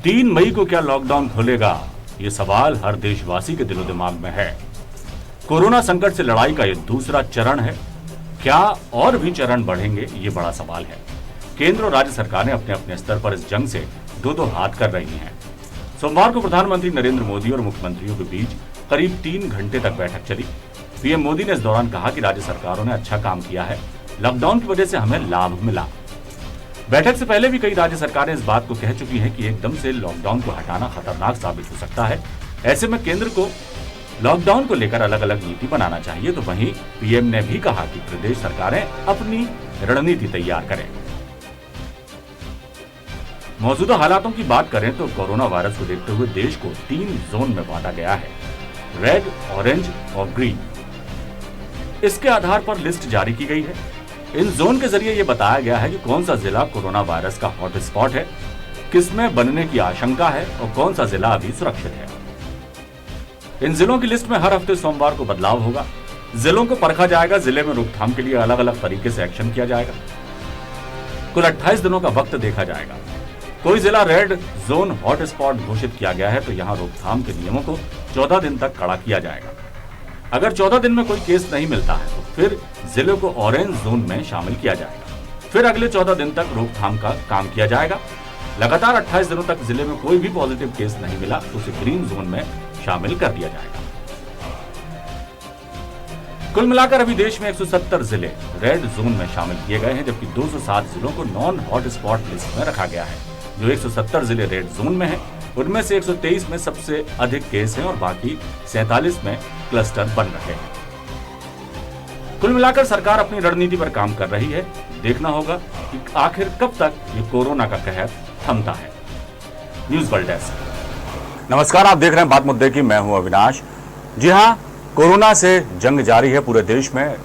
3 मई को क्या लॉकडाउन खुलेगा, ये सवाल हर देशवासी के दिलो दिमाग में है। कोरोना संकट से लड़ाई का ये दूसरा चरण है। क्या और भी चरण बढ़ेंगे, ये बड़ा सवाल है। केंद्र और राज्य सरकारें अपने अपने स्तर पर इस जंग से दो दो हाथ कर रही हैं। सोमवार को प्रधानमंत्री नरेंद्र मोदी और मुख्यमंत्रियों के बीच करीब 3 घंटे तक बैठक चली। पीएम मोदी ने इस दौरान कहा कि राज्य सरकारों ने अच्छा काम किया है, लॉकडाउन की वजह से हमें लाभ मिला। बैठक से पहले भी कई राज्य सरकारें इस बात को कह चुकी हैं कि एकदम से लॉकडाउन को हटाना खतरनाक साबित हो सकता है। ऐसे में केंद्र को लॉकडाउन को लेकर अलग अलग नीति बनाना चाहिए। तो वहीं पीएम ने भी कहा कि प्रदेश सरकारें अपनी रणनीति तैयार करें। मौजूदा हालातों की बात करें तो कोरोना वायरस को देखते हुए देश को 3 जोन में बांटा गया है, रेड, ऑरेंज और ग्रीन। इसके आधार पर लिस्ट जारी की गई है। इन जोन के जरिए यह बताया गया है कि कौन सा जिला कोरोना वायरस का हॉटस्पॉट है, किसमें बनने की आशंका है और कौन सा जिला अभी सुरक्षित है। इन जिलों की लिस्ट में हर हफ्ते सोमवार को बदलाव होगा। जिलों को परखा जाएगा, जिले में रोकथाम के लिए अलग अलग तरीके से एक्शन किया जाएगा। कुल 28 दिनों का वक्त देखा जाएगा। कोई जिला रेड जोन हॉटस्पॉट घोषित किया गया है तो यहां रोकथाम के नियमों को 14 दिन तक कड़ा किया जाएगा। अगर 14 दिन में कोई केस नहीं मिलता है तो फिर जिले को ऑरेंज जोन में शामिल किया जाएगा। फिर अगले 14 दिन तक रोकथाम का काम किया जाएगा। लगातार 28 दिनों तक जिले में कोई भी पॉजिटिव केस नहीं मिला तो उसे ग्रीन जोन में शामिल कर दिया जाएगा। कुल मिलाकर अभी देश में 170 जिले रेड जोन में शामिल किए गए हैं, जबकि 207 जिलों को नॉन हॉटस्पॉट लिस्ट में रखा गया है। जो 170 जिले रेड जोन में हैं, उनमें से 123 में सबसे अधिक केस हैं और बाकी 47 में क्लस्टर बन रहे हैं। कुल मिलाकर सरकार अपनी रणनीति पर काम कर रही है। देखना होगा कि आखिर कब तक ये कोरोना का कहर थमता है। News world desk. नमस्कार, आप देख रहे हैं बात मुद्दे की। मैं हूं अविनाश। जी हां, कोरोना से जंग जारी है पूरे देश में।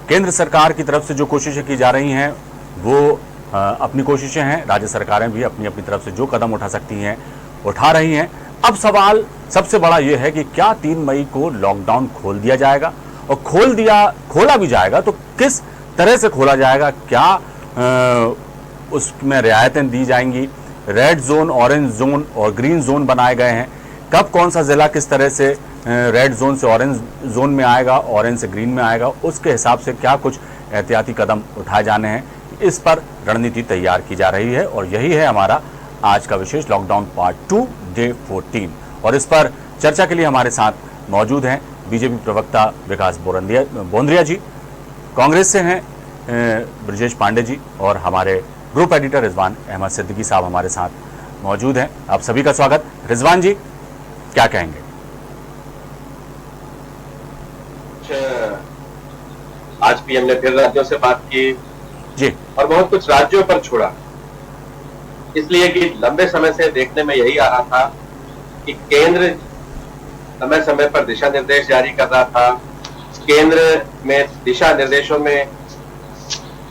केंद्र सरकार की तरफ से जो कोशिशें की जा रही हैं वो अपनी कोशिशें हैं। राज्य सरकारें भी अपनी अपनी तरफ से जो कदम उठा सकती हैं उठा रही हैं। अब सवाल सबसे बड़ा यह है कि क्या 3 मई को लॉकडाउन खोल दिया जाएगा, और खोला भी जाएगा तो किस तरह से खोला जाएगा, क्या उसमें रियायतें दी जाएंगी। रेड जोन, ऑरेंज जोन और ग्रीन जोन बनाए गए हैं। कब कौन सा जिला किस तरह से रेड जोन से ऑरेंज जोन में आएगा, ऑरेंज से ग्रीन में आएगा, उसके हिसाब से क्या कुछ एहतियाती कदम उठाए जाने हैं, इस पर रणनीति तैयार की जा रही है। और यही है हमारा आज का विशेष लॉकडाउन पार्ट 2 डे 14। और इस पर चर्चा के लिए हमारे साथ मौजूद हैं बीजेपी प्रवक्ता विकास बोंद्रिया जी, कांग्रेस से हैं ब्रजेश पांडे जी, और हमारे ग्रुप एडिटर रिजवान अहमद सिद्दीकी साहब हमारे साथ मौजूद हैं। आप सभी का स्वागत। रिजवान जी, क्या कहेंगे? आज पीएम ने फिर राज्यों से बात की जी, और बहुत कुछ राज्यों पर छोड़ा, इसलिए कि लंबे समय से देखने में यही आ रहा था कि केंद्र समय समय पर दिशा निर्देश जारी कर रहा था। केंद्र में दिशा निर्देशों में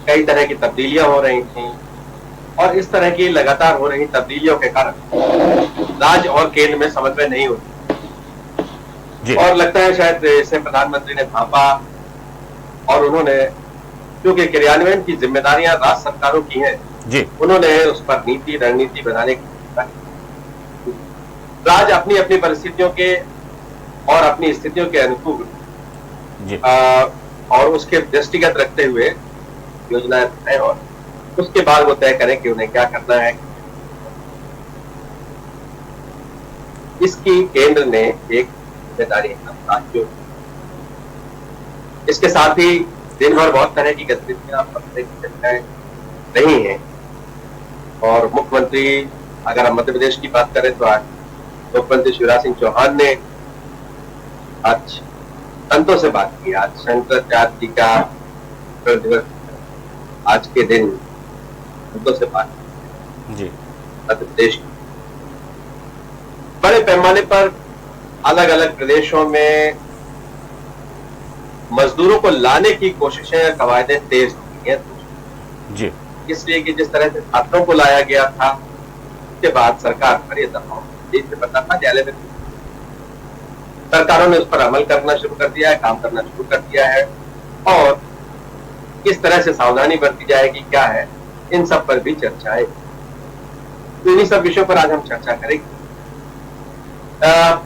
कई तरह की तब्दीलियां हो रही थी, और इस तरह की लगातार हो रही तब्दीलियों के कारण राज्य और केंद्र में समन्वय नहीं होती। और लगता है शायद इसे प्रधानमंत्री ने भांपा, और उन्होंने, क्योंकि क्रियान्वयन की जिम्मेदारियां राज्य सरकारों की हैं, उन्होंने उस पर नीति रणनीति बनाने की। राज्य अपनी अपनी परिस्थितियों के और अपनी स्थितियों के अनुकूल और उसके दृष्टिगत रखते हुए योजनाएं बनाएं, और उसके बाद वो तय करें कि उन्हें क्या करना है। इसकी केंद्र ने एक जिम्मेदारी राज्यों, इसके साथ ही दिन भर बहुत तरह की गतिविधियां रही हैं। और मुख्यमंत्री, अगर हम मध्य प्रदेश की बात करें तो आज मुख्यमंत्री शिवराज सिंह चौहान ने आज संतों से बात की। आज शंकराचार्य जी का दिवस, आज के दिन संतों से बात की जी। मध्य प्रदेश बड़े पैमाने पर अलग अलग प्रदेशों में मजदूरों को लाने की कोशिशें या कवायदें तेज हुई हैं जी। इसलिए कि जिस तरह से छात्रों को लाया गया था, उसके बाद सरकार पर यह दबाव पता था, न्यायालय में सरकारों ने उस पर अमल करना शुरू कर दिया है, काम करना शुरू कर दिया है, और किस तरह से सावधानी बरती जाएगी क्या है, इन सब पर भी चर्चा है। तो इन्हीं सब विषयों पर आज हम चर्चा करेंगे।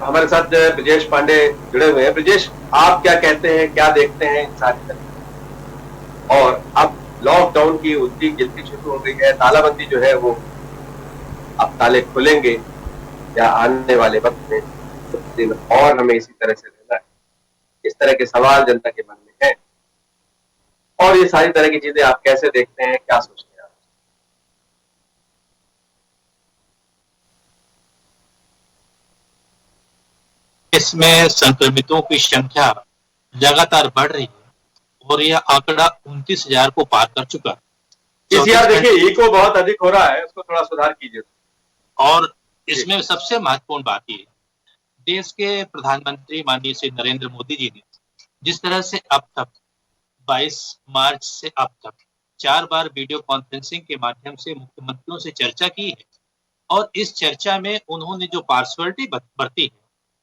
हमारे साथ ब्रजेश पांडे जुड़े हुए हैं। ब्रजेश, आप क्या कहते हैं, क्या देखते हैं इन सारी तरह? और अब लॉकडाउन की उल्टी गिनती शुरू हो गई है, तालाबंदी जो है वो अब ताले खुलेंगे या आने वाले वक्त में कुछ दिन और हमें इसी तरह से रहना है? इस तरह के सवाल जनता के मन में है। और ये सारी तरह की चीजें आप कैसे देखते हैं, क्या सोचते हैं आप? इसमें संक्रमितों की संख्या लगातार बढ़ रही है और यह आंकड़ा 29,000 को पार कर चुका है। इस यार देखिए, इको बहुत अधिक हो रहा है, उसको थोड़ा सुधार कीजिए। और इसमें सबसे महत्वपूर्ण बात यह, देश के प्रधानमंत्री माननीय श्री नरेंद्र मोदी जी ने जिस तरह से अब तक 22 मार्च से अब तक 4 बार वीडियो कॉन्फ्रेंसिंग के माध्यम से मुख्यमंत्रियों से चर्चा की है, और इस चर्चा में उन्होंने जो पार्शलिटी बरती है,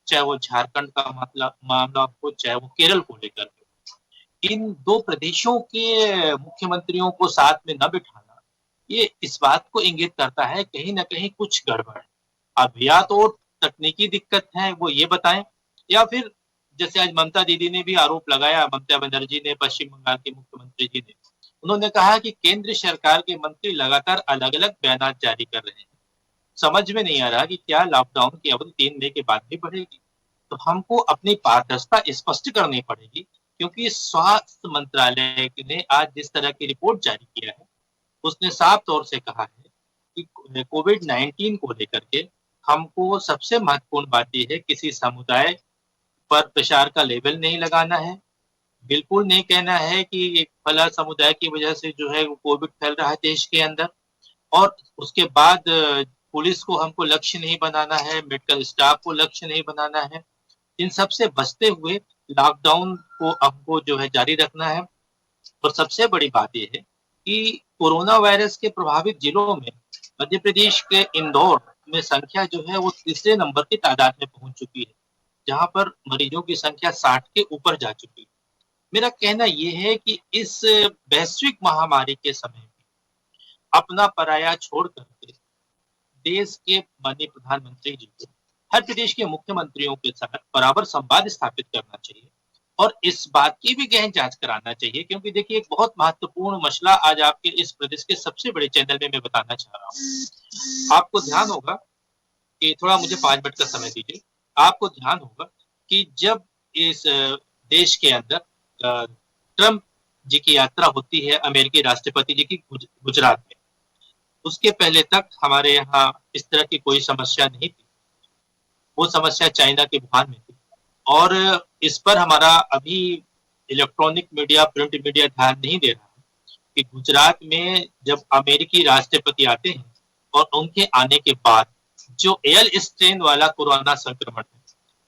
चाहे वो झारखंड का मामला हो, चाहे वो केरल को लेकर के, इन दो प्रदेशों के मुख्यमंत्रियों को साथ में न बिठाना, ये इस बात को इंगित करता है कहीं ना कहीं कुछ गड़बड़ है। अब या तो तकनीकी दिक्कत है, वो ये बताएं, या फिर जैसे आज ममता दीदी ने भी आरोप लगाया, ममता बनर्जी ने, पश्चिम बंगाल के मुख्यमंत्री जी ने, उन्होंने कहा कि केंद्र सरकार के मंत्री लगातार अलग अलग बयान जारी कर रहे हैं, समझ में नहीं आ रहा कि क्या लॉकडाउन की अवधि 3 मई के बाद भी बढ़ेगी। तो हमको अपनी पारदर्शिता स्पष्ट करनी पड़ेगी, क्योंकि स्वास्थ्य मंत्रालय ने आज जिस तरह की रिपोर्ट जारी किया है, उसने साफ तौर से कहा है कि कोविड-19 को लेकर के हमको सबसे महत्वपूर्ण बात यह है, किसी समुदाय पर प्रसार का लेबल नहीं लगाना है, बिल्कुल नहीं कहना है कि फला समुदाय की वजह से जो है वो कोविड फैल रहा है देश के अंदर, और उसके बाद पुलिस को हमको लक्ष्य नहीं बनाना है, मेडिकल स्टाफ को लक्ष्य नहीं बनाना है। इन सब से बचते हुए लॉकडाउन को हमको जो है जारी रखना है। और सबसे बड़ी बात यह है कि कोरोना वायरस के प्रभावित जिलों में मध्य प्रदेश के इंदौर में संख्या जो है वो तीसरे नंबर की तादाद में पहुंच चुकी है, जहां पर मरीजों की संख्या 60 के ऊपर जा चुकी है। मेरा कहना यह है कि इस वैश्विक महामारी के समय में अपना पराया छोड़ करके देश के माननीय प्रधानमंत्री जी को हर प्रदेश के मुख्यमंत्रियों के साथ बराबर संवाद स्थापित करना चाहिए, और इस बात की भी गहन जांच कराना चाहिए, क्योंकि देखिए एक बहुत महत्वपूर्ण मसला आज आपके इस प्रदेश के सबसे बड़े चैनल में मैं बताना चाह रहा हूँ। आपको ध्यान होगा कि थोड़ा मुझे 5 मिनट का समय दीजिए। आपको ध्यान होगा कि जब इस देश के अंदर ट्रंप जी की यात्रा होती है, अमेरिकी राष्ट्रपति जी की गुजरात में, उसके पहले तक हमारे यहाँ इस तरह की कोई समस्या नहीं थी। वो समस्या चाइना के वुहान में थी, और इस पर हमारा अभी इलेक्ट्रॉनिक मीडिया, प्रिंट मीडिया ध्यान नहीं दे रहा है कि गुजरात में जब अमेरिकी राष्ट्रपति आते हैं और उनके आने के बाद जो एल स्ट्रेन वाला कोरोना संक्रमण है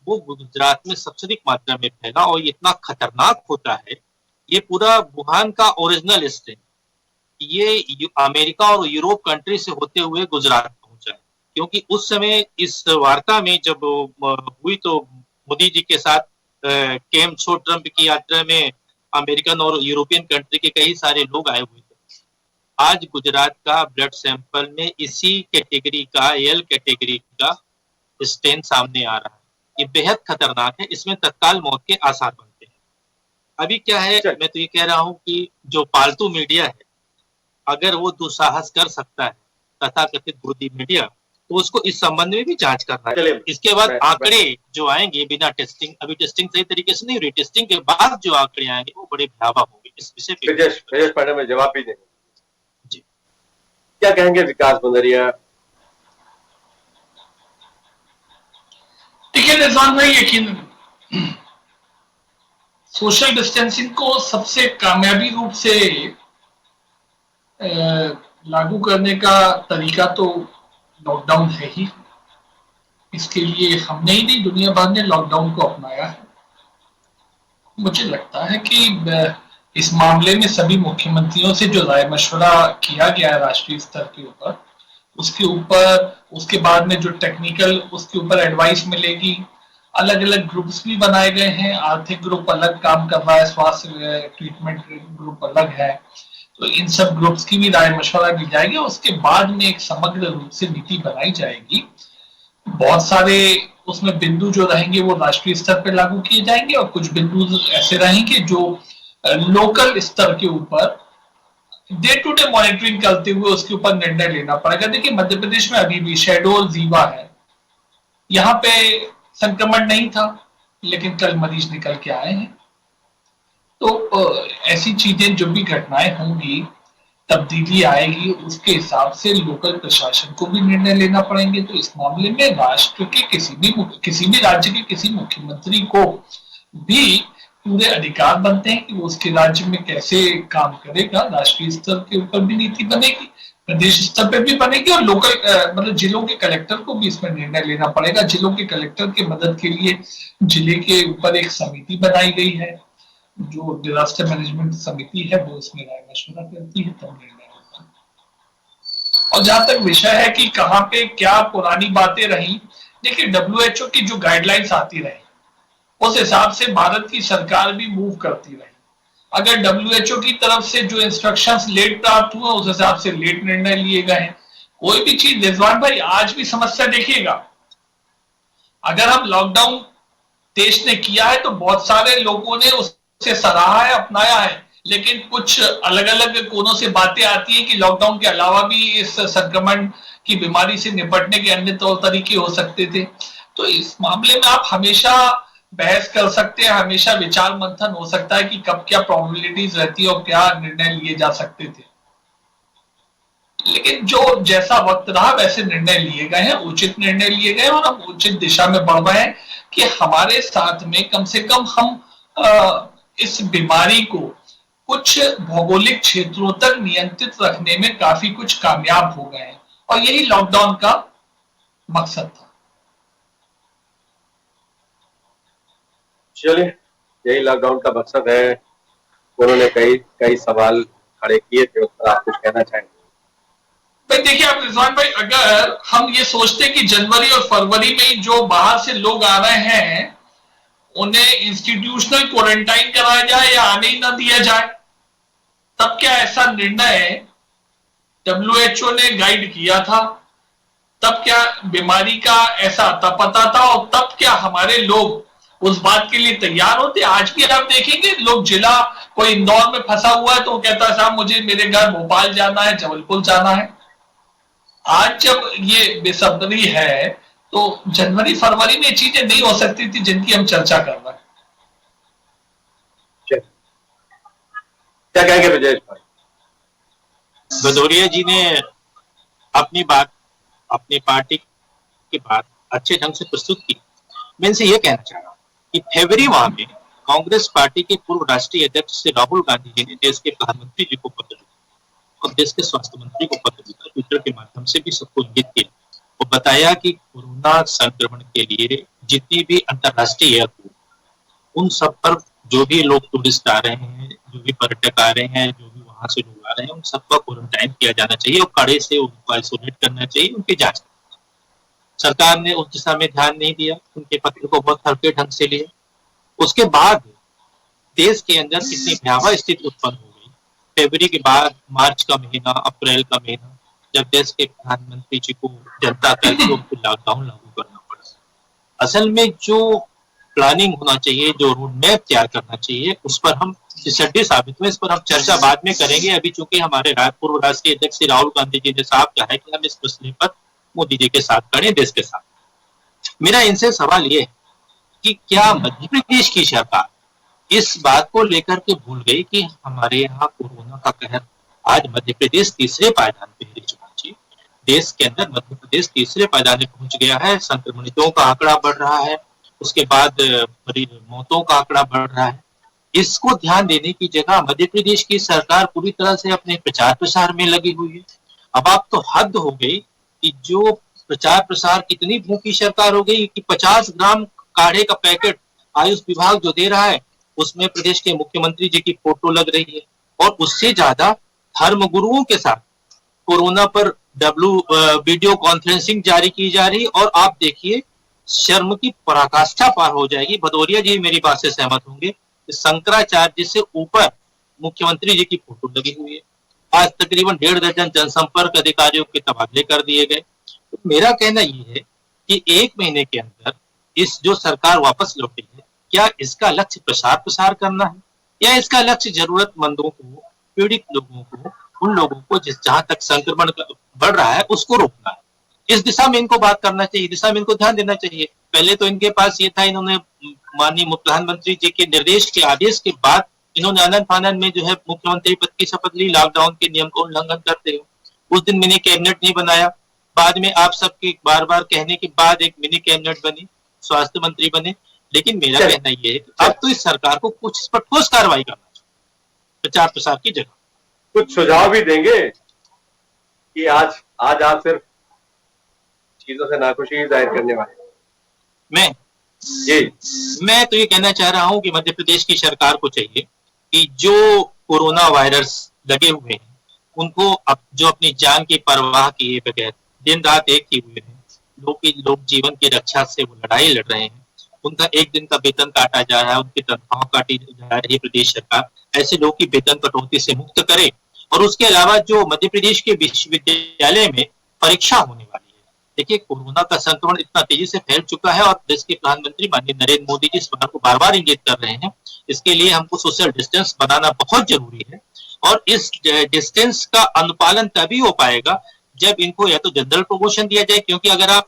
वो गुजरात में सबसे अधिक मात्रा में फैला, और इतना खतरनाक होता है, ये पूरा वुहान का ओरिजिनल स्ट्रेन ये अमेरिका और यूरोप कंट्री से होते हुए गुजरात पहुंचा है। क्योंकि उस समय इस वार्ता में जब हुई तो मोदी जी के साथ केम छो ट्रंप की यात्रा में अमेरिकन और यूरोपियन कंट्री के कई सारे लोग आए हुए थे। आज गुजरात का ब्लड सैंपल में इसी कैटेगरी का, एल कैटेगरी का स्ट्रेन सामने आ रहा है। ये बेहद खतरनाक है, इसमें तत्काल मौत के आसार बनते हैं। अभी क्या है, मैं तो ये कह रहा हूं कि जो पालतू मीडिया है, अगर वो दुस्साहस कर सकता है, तथाकथित गोदी मीडिया, तो उसको इस संबंध में भी जांच करना है। इसके बाद आंकड़े जो आएंगे बिना टेस्टिंग, अभी टेस्टिंग सही तरीके से नहीं हो रही, टेस्टिंग के बाद जो आंकड़े आएंगे वो बड़े भयावह होंगे। इस विषय पे ब्रजेश पांडे में जवाब भी देंगे जी। क्या कहेंगे विकास बंदरिया? देखिए रिजवान भाई, यकीन सोशल डिस्टेंसिंग को सबसे कामयाबी रूप से लागू करने का तरीका तो लॉकडाउन है ही। इसके लिए हमने ही नहीं, दुनिया भर ने लॉकडाउन को अपनाया है। मुझे लगता है कि इस मामले में सभी मुख्यमंत्रियों से जो राय मशवरा किया गया है राष्ट्रीय स्तर के ऊपर, उसके बाद में जो टेक्निकल उसके ऊपर एडवाइस मिलेगी। अलग अलग ग्रुप्स भी बनाए गए हैं, आर्थिक ग्रुप अलग काम कर रहा है, स्वास्थ्य ट्रीटमेंट ग्रुप अलग है। तो इन सब ग्रुप्स की भी राय मशवरा ली जाएगी, उसके बाद में एक समग्र रूप से नीति बनाई जाएगी। बहुत सारे उसमें बिंदु जो रहेंगे वो राष्ट्रीय स्तर पर लागू किए जाएंगे और कुछ बिंदु ऐसे रहेंगे जो लोकल स्तर के ऊपर डे टू डे मॉनिटरिंग करते हुए उसके ऊपर निर्णय लेना पड़ेगा। देखिए मध्य प्रदेश में अभी भी शहडोल रीवा है, यहाँ पे संक्रमण नहीं था लेकिन कल मरीज निकल के आए हैं। तो ऐसी चीजें जो भी घटनाएं होंगी, तब्दीली आएगी, उसके हिसाब से लोकल प्रशासन को भी निर्णय लेना पड़ेंगे। तो इस मामले में राष्ट्र के किसी भी राज्य के किसी मुख्यमंत्री को भी पूरे अधिकार बनते हैं कि वो उसके राज्य में कैसे काम करेगा। राष्ट्रीय स्तर के ऊपर भी नीति बनेगी, प्रदेश स्तर पर भी बनेगी और लोकल मतलब जिलों के कलेक्टर को भी इसमें निर्णय लेना पड़ेगा। जिलों के कलेक्टर की मदद के लिए जिले के ऊपर एक समिति बनाई गई है, जो डिजास्टर मैनेजमेंट समिति है, वो इसमें राय मशवरा करती है, तब निर्णय होता है। और जहां तक विषय है कि कहां पे क्या पुरानी बातें रही, देखिए WHO की जो गाइडलाइंस आती रही उस हिसाब से भारत की सरकार भी मूव करती रही। अगर WHO की तरफ से जो इंस्ट्रक्शंस लेट प्राप्त हुए उस हिसाब से लेट निर्णय लिए गए हैं। कोई भी चीज रिजवान भाई आज भी समस्या देखिएगा, अगर हम लॉकडाउन देश ने किया है तो बहुत सारे लोगों ने उसे सराहा है, अपनाया है, लेकिन कुछ अलग अलग कोनों से बातें आती हैं कि लॉकडाउन के अलावा भी इस संक्रमण की बीमारी से निपटने के अन्य तौर तरीके हो सकते थे। तो इस मामले में आप हमेशा बहस कर सकते हैं, हमेशा विचार मंथन हो सकता है कि कब क्या प्रोबेबिलिटीज रहती है और क्या निर्णय लिए जा सकते थे, लेकिन जो जैसा वक्त रहा वैसे निर्णय लिए गए हैं, उचित निर्णय लिए गए और हम उचित दिशा में बढ़ रहे हैं कि हमारे साथ में कम से कम हम इस बीमारी को कुछ भौगोलिक क्षेत्रों तक नियंत्रित रखने में काफी कुछ कामयाब हो गए हैं और यही लॉकडाउन का मकसद था। चलिए, यही लॉकडाउन का मकसद है। उन्होंने कई सवाल खड़े किए थे, उस पर आप कुछ कहना चाहेंगे? भाई देखिए आप रिजवान भाई, अगर हम ये सोचते कि जनवरी और फरवरी में जो बाहर से लोग आ रहे हैं उन्हें इंस्टीट्यूशनल क्वारंटाइन कराया जाए या आने ही ना दिया जाए, तब क्या ऐसा निर्णय WHO ने गाइड किया था? तब क्या बीमारी का ऐसा अता पता था और तब क्या हमारे लोग उस बात के लिए तैयार होते? आज भी आप देखेंगे लोग, जिला कोई इंदौर में फंसा हुआ है तो वो कहता है साहब मुझे मेरे घर भोपाल जाना है, जबलपुर जाना है। आज जब ये बेसब्री है तो जनवरी फरवरी में चीजें नहीं हो सकती थी जिनकी हम चर्चा कर रहे हैं। क्या कहेंगे विजय भाई? भदौरिया जी ने अपनी बात, अपनी पार्टी की बात अच्छे ढंग से प्रस्तुत की। मैं इनसे यह कहना चाह रहा हूँ कि फरवरी माह में कांग्रेस पार्टी के पूर्व राष्ट्रीय अध्यक्ष श्री राहुल गांधी जी ने देश के प्रधानमंत्री जी को पत्र लिखा और देश के स्वास्थ्य मंत्री को पत्र लिखा, ट्विटर के माध्यम से भी सबको इंगित किया और बताया कि कोरोना संक्रमण के लिए जितनी भी अंतरराष्ट्रीय एयरपोर्ट, उन सब पर जो भी लोग टूरिस्ट आ रहे हैं, जो भी पर्यटक आ रहे हैं, जो भी वहां से लोग आ रहे हैं, उन सबका क्वारंटाइन किया जाना चाहिए और कड़े से उनको आइसोलेट करना चाहिए, उनकी जांच। सरकार ने उस दिशा में ध्यान नहीं दिया, उनके पत्र को बहुत हल्के ढंग से लिया। उसके बाद देश के अंदर कितनी भयावह स्थिति उत्पन्न हो गई। फरवरी के बाद मार्च का महीना, अप्रैल का महीना, जब देश के प्रधानमंत्री जी को जनता कर्फ्यू उनको लॉकडाउन लागू करना पड़ा। असल में जो प्लानिंग होना चाहिए, जो रोड मैप तैयार करना चाहिए, उस पर हम डिसएडवांटेज साबित हुए। इस पर हम चर्चा बाद में करेंगे। अभी चूंकि हमारे पूर्व राष्ट्रीय अध्यक्ष श्री राहुल गांधी जी ने साफ कहा है कि हम इस मसले पर मोदी जी के साथ खड़े, देश के साथ। मेरा इनसे सवाल ये है कि क्या मध्य प्रदेश की सरकार इस बात को लेकर के भूल गई कि हमारे यहाँ कोरोना का कहर, आज मध्य प्रदेश तीसरे पायदान पे है। देश के अंदर मध्य प्रदेश तीसरे पायदान पे पहुंच गया है। संक्रमितों का आंकड़ा बढ़ रहा है, उसके बाद मौतों का आंकड़ा बढ़ रहा है। इसको ध्यान देने की जगह मध्य प्रदेश की सरकार पूरी तरह से अपने प्रचार प्रसार में लगी हुई है। अब आप तो हद हो गई कि जो प्रचार प्रसार, कितनी भूखी सरकार हो गई कि 50 ग्राम काढ़े का पैकेट आयुष विभाग जो दे रहा है उसमें प्रदेश के मुख्यमंत्री जी की फोटो लग रही है और उससे ज्यादा धर्म गुरुओं के साथ कोरोना पर वीडियो कॉन्फ्रेंसिंग जारी की जा रही। और आप देखिए, शर्म की पराकाष्ठा पार हो जाएगी। भदौरिया जी मेरी बात से सहमत होंगे, शंकराचार्य जी से ऊपर मुख्यमंत्री जी की फोटो लगी हुई है। आज तकरीबन 1.5 दर्जन जनसंपर्क अधिकारियों के तबादले कर दिए गए। तो मेरा कहना ये है कि 1 महीने के अंदर इस जो सरकार वापस लौटी है, क्या इसका लक्ष्य प्रसार करना है या इसका लक्ष्य जरूरतमंदों को, पीड़ित लोगों को, उन लोगों को जहां तक संक्रमण बढ़ रहा है उसको रोकना है। इस दिशा में इनको बात करना चाहिए, दिशा में इनको ध्यान देना चाहिए। पहले तो इनके पास ये था, इन्होंने माननीय प्रधानमंत्री जी के निर्देश के आदेश के बाद इन्होंने आनन फानन में जो है मुख्यमंत्री पद की शपथ ली, लॉकडाउन के नियम का उल्लंघन करते हुए। उस दिन मिनी कैबिनेट नहीं बनाया, बाद में आप सबके बार बार कहने के बाद एक मिनी कैबिनेट बनी, स्वास्थ्य मंत्री बने। लेकिन मेरा कहना यह है कि अब तो इस सरकार को कुछ इस पर ठोस कार्रवाई करना चाहिए, प्रचार प्रसार की जगह। कुछ सुझाव भी देंगे कि आज आप सिर्फ चीजों से नाखुशी जाहिर करने वाले? मैं तो ये कहना चाह रहा हूं कि मध्य प्रदेश की सरकार को चाहिए कि जो कोरोना वायरस लगे हुए हैं उनको जो अपनी जान की परवाह किए बगैर दिन रात एक ही हुए हैं, लोग जीवन की रक्षा से वो लड़ाई लड़ रहे हैं, उनका 1 दिन का वेतन काटा जा रहा है, उनकी तनख्वाह काटी जा रही है प्रदेश सरकार, ऐसे लोग की वेतन कटौती से मुक्त करे। और उसके अलावा जो मध्य प्रदेश के विश्वविद्यालय में परीक्षा होने वाली है, देखिए कोरोना का संक्रमण इतना तेजी से फैल चुका है और देश के प्रधानमंत्री माननीय नरेंद्र मोदी जी इस बात को बार बार इंगित कर रहे हैं। इसके लिए हमको सोशल डिस्टेंस बनाना बहुत जरूरी है और इस डिस्टेंस का अनुपालन तभी हो पाएगा जब इनको या तो जनरल प्रमोशन दिया जाए, क्योंकि अगर आप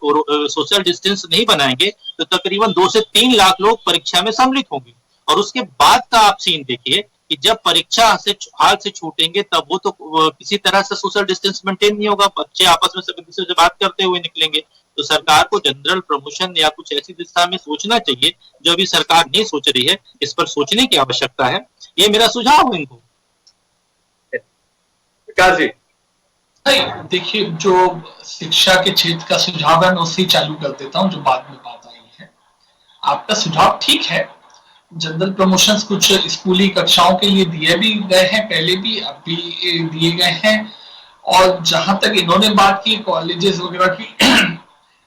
सोशल डिस्टेंस नहीं बनाएंगे तो तकरीबन 2 से 3 लाख लोग परीक्षा में सम्मिलित होंगे। और उसके बाद का आप सीन देखिए कि जब परीक्षा से हाल से छूटेंगे तब वो तो किसी तरह से सोशल डिस्टेंस मेंटेन नहीं होगा, बच्चे आपस में सभी से बात करते हुए निकलेंगे। तो सरकार को जनरल प्रमोशन या कुछ ऐसी दिशा में सोचना चाहिए जो अभी सरकार नहीं सोच रही है, इस पर सोचने की आवश्यकता है। ये मेरा सुझाव है इनको। विकास जी। नहीं, देखिए, जो शिक्षा के क्षेत्र का सुझाव है मैं उससे चालू कर देता हूं जो बाद में बात आई है। आपका सुझाव ठीक है, जनरल प्रमोशंस कुछ स्कूली कक्षाओं के लिए दिए भी गए हैं, पहले भी अब भी दिए गए हैं। और जहां तक इन्होंने बात की कॉलेजेस वगैरह की,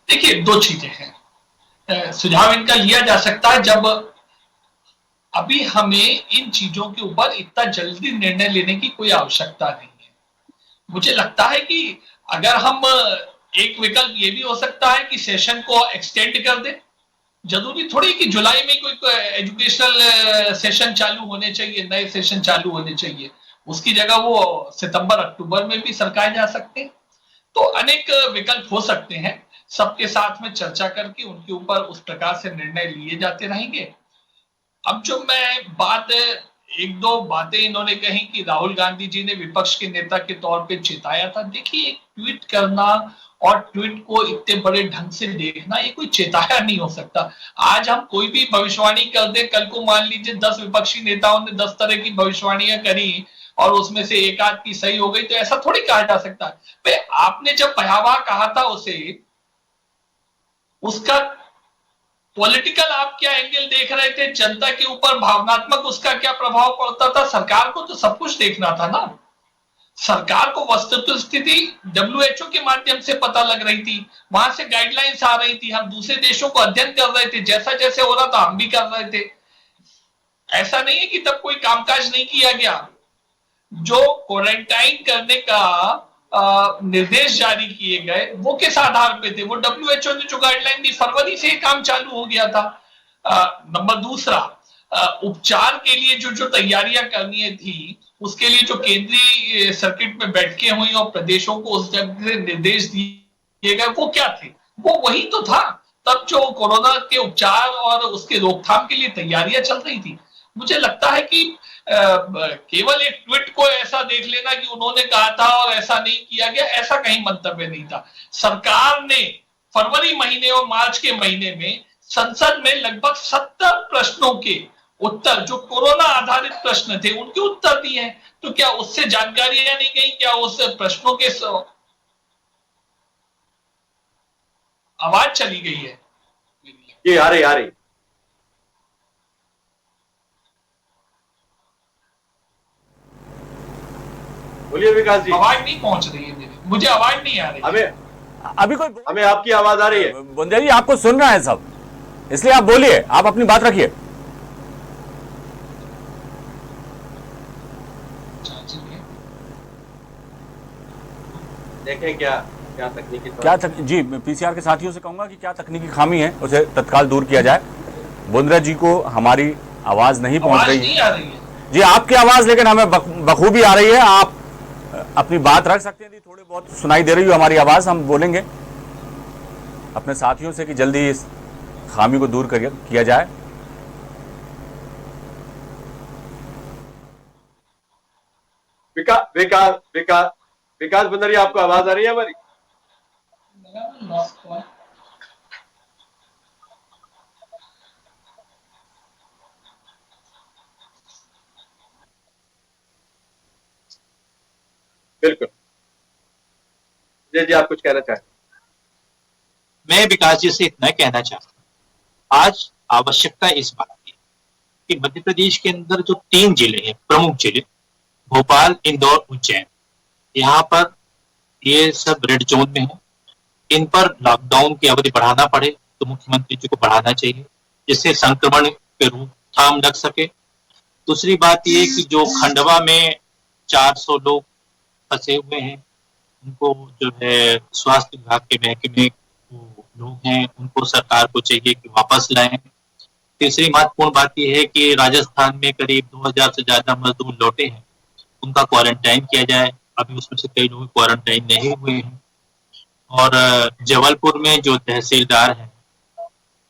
देखिए 2 चीजें हैं। सुझाव इनका लिया जा सकता है जब अभी हमें इन चीजों के ऊपर इतना जल्दी निर्णय लेने की कोई आवश्यकता नहीं है। मुझे लगता है कि अगर हम एक विकल्प ये भी हो सकता है कि सेशन को एक्सटेंड कर दे। जरूरी थोड़ी कि जुलाई में कोई एजुकेशनल सेशन चालू होने चाहिए, नए सेशन चालू होने चाहिए, उसकी जगह वो सितंबर अक्टूबर में भी सरकाए जा सकते हैं। तो अनेक विकल्प हो सकते हैं, सबके साथ में चर्चा करके उनके ऊपर उस प्रकार से निर्णय लिए जाते रहेंगे। अब जो मैं 1-2 बातें इन्होंने कही कि राहुल गांधी जी ने विपक्ष के नेता के तौर पे चेताया था। देखिए, एक ट्वीट करना और ट्वीट को इतने बड़े ढंग से देखना ये कोई चेताया नहीं हो सकता। आज हम कोई भी भविष्यवाणी कर दे, कल को मान लीजिए 10 विपक्षी नेताओं ने 10 तरह की भविष्यवाणियां करी और उसमें से एक आध की सही हो गई, तो ऐसा थोड़ी कहा जा सकता है। आपने जब भयावह कहा था उसे, उसका पॉलिटिकल आप क्या एंगल देख रहे थे, जनता के ऊपर भावनात्मक उसका क्या प्रभाव पड़ता था? सरकार को तो सब कुछ देखना था ना। सरकार को वस्तुतः स्थिति WHO के माध्यम से पता लग रही थी, वहां से गाइडलाइंस आ रही थी, हम दूसरे देशों को अध्ययन कर रहे थे, जैसा जैसे हो रहा था हम भी कर रहे थे। ऐसा नहीं है कि तब कोई कामकाज नहीं किया गया। जो क्वारंटाइन करने का निर्देश जारी किए गए वो किस आधार पे थे? वो WHO ने जो गाइडलाइन दी, फरवरी से काम चालू हो गया था। नंबर दूसरा, उपचार के लिए जो तैयारियां करनी थी, उसके लिए जो केंद्रीय सर्किट में बैठकें हुई और प्रदेशों को उस जगह से निर्देश दिए गए, वो क्या थे? वो वही तो था। तब जो कोरोना के उपचार और उसके रोकथाम के लिए तैयारियां चल रही थी। मुझे लगता है कि केवल एक ट्वीट को ऐसा देख लेना कि उन्होंने कहा था और ऐसा नहीं किया गया, ऐसा कहीं मंतव्य नहीं था। सरकार ने फरवरी महीने और मार्च के महीने में संसद में लगभग 70 प्रश्नों के उत्तर, जो कोरोना आधारित प्रश्न थे, उनके उत्तर दिए हैं। तो क्या उससे जानकारियां नहीं गई? क्या उस प्रश्नों के आवाज चली गई है? ये आ रही बोलिए विकास जी। आवाज नहीं पहुंच रही है मुझे आवाज नहीं आ रही। हमें आपकी आवाज आ रही है। बुंदे जी, आपको सुन रहा है सब, इसलिए आप बोलिए, आप अपनी बात रखिए। देखें क्या क्या तकनीकी जी पीसीआर के साथियों से कहूंगा कि क्या तकनीकी खामी है उसे तत्काल दूर किया जाए। बुंद्रा जी को हमारी आवाज नहीं पहुंच रही नहीं आ रही है जी, आपकी आवाज लेकिन हमें बखूबी आ रही है। आप अपनी बात रख सकते हैं जी, थोड़ी बहुत सुनाई दे रही हो हमारी आवाज, हम बोलेंगे अपने साथियों से कि जल्दी इस खामी को दूर किया जाए। विकास बुंदरिया, आपको आवाज आ रही है हमारी? बिल्कुल जी, आप कुछ कहना चाहें? मैं विकास जी से इतना कहना चाहता हूँ, आज आवश्यकता इस बात की कि मध्य प्रदेश के अंदर जो 3 जिले हैं, प्रमुख जिले भोपाल, इंदौर, उज्जैन, यहाँ पर ये सब रेड जोन में है। इन पर लॉकडाउन की अवधि बढ़ाना पड़े तो मुख्यमंत्री जी को बढ़ाना चाहिए, जिससे संक्रमण पे रोकथाम लग सके। दूसरी बात ये कि जो खंडवा में 400 लोग फंसे हुए हैं, उनको जो है स्वास्थ्य विभाग के महकमे लोग हैं, उनको सरकार को चाहिए कि वापस लाएं। तीसरी महत्वपूर्ण बात यह है कि राजस्थान में करीब 2000 से ज्यादा मजदूर लौटे हैं, उनका क्वारंटाइन किया जाए। अभी उसमें से कई लोग क्वारंटाइन नहीं हुए हैं। और जबलपुर में जो तहसीलदार हैं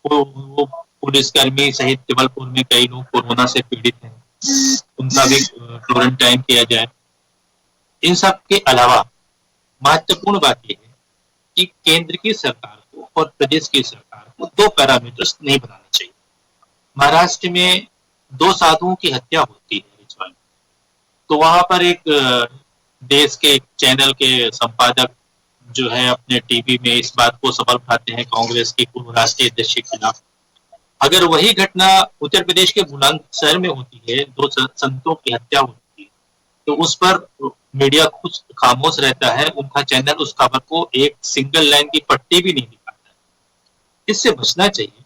वो पुलिसकर्मी सहित जबलपुर में कई लोग कोरोना से पीड़ित हैं, उनका भी क्वारंटाइन किया जाए। इन सब के अलावा महत्वपूर्ण बात यह है कि केंद्र की सरकार को और प्रदेश की सरकार को 2 पैरामीटर्स नहीं बनाने चाहिए। महाराष्ट्र में 2 साधुओं की हत्या होती है रिचुअल, तो वहां पर एक देश के चैनल के संपादक जो है अपने टीवी में इस बात को सबल उठाते हैं कांग्रेस के पूर्व राष्ट्रीय अध्यक्ष के खिलाफ। अगर वही घटना उत्तर प्रदेश के बुलंदशहर में होती है, 2 संतों की हत्या होती है, तो उस पर मीडिया कुछ खामोश रहता है, उनका चैनल उस खबर को एक सिंगल लाइन की पट्टी भी नहीं दिखाता है। इससे बचना चाहिए।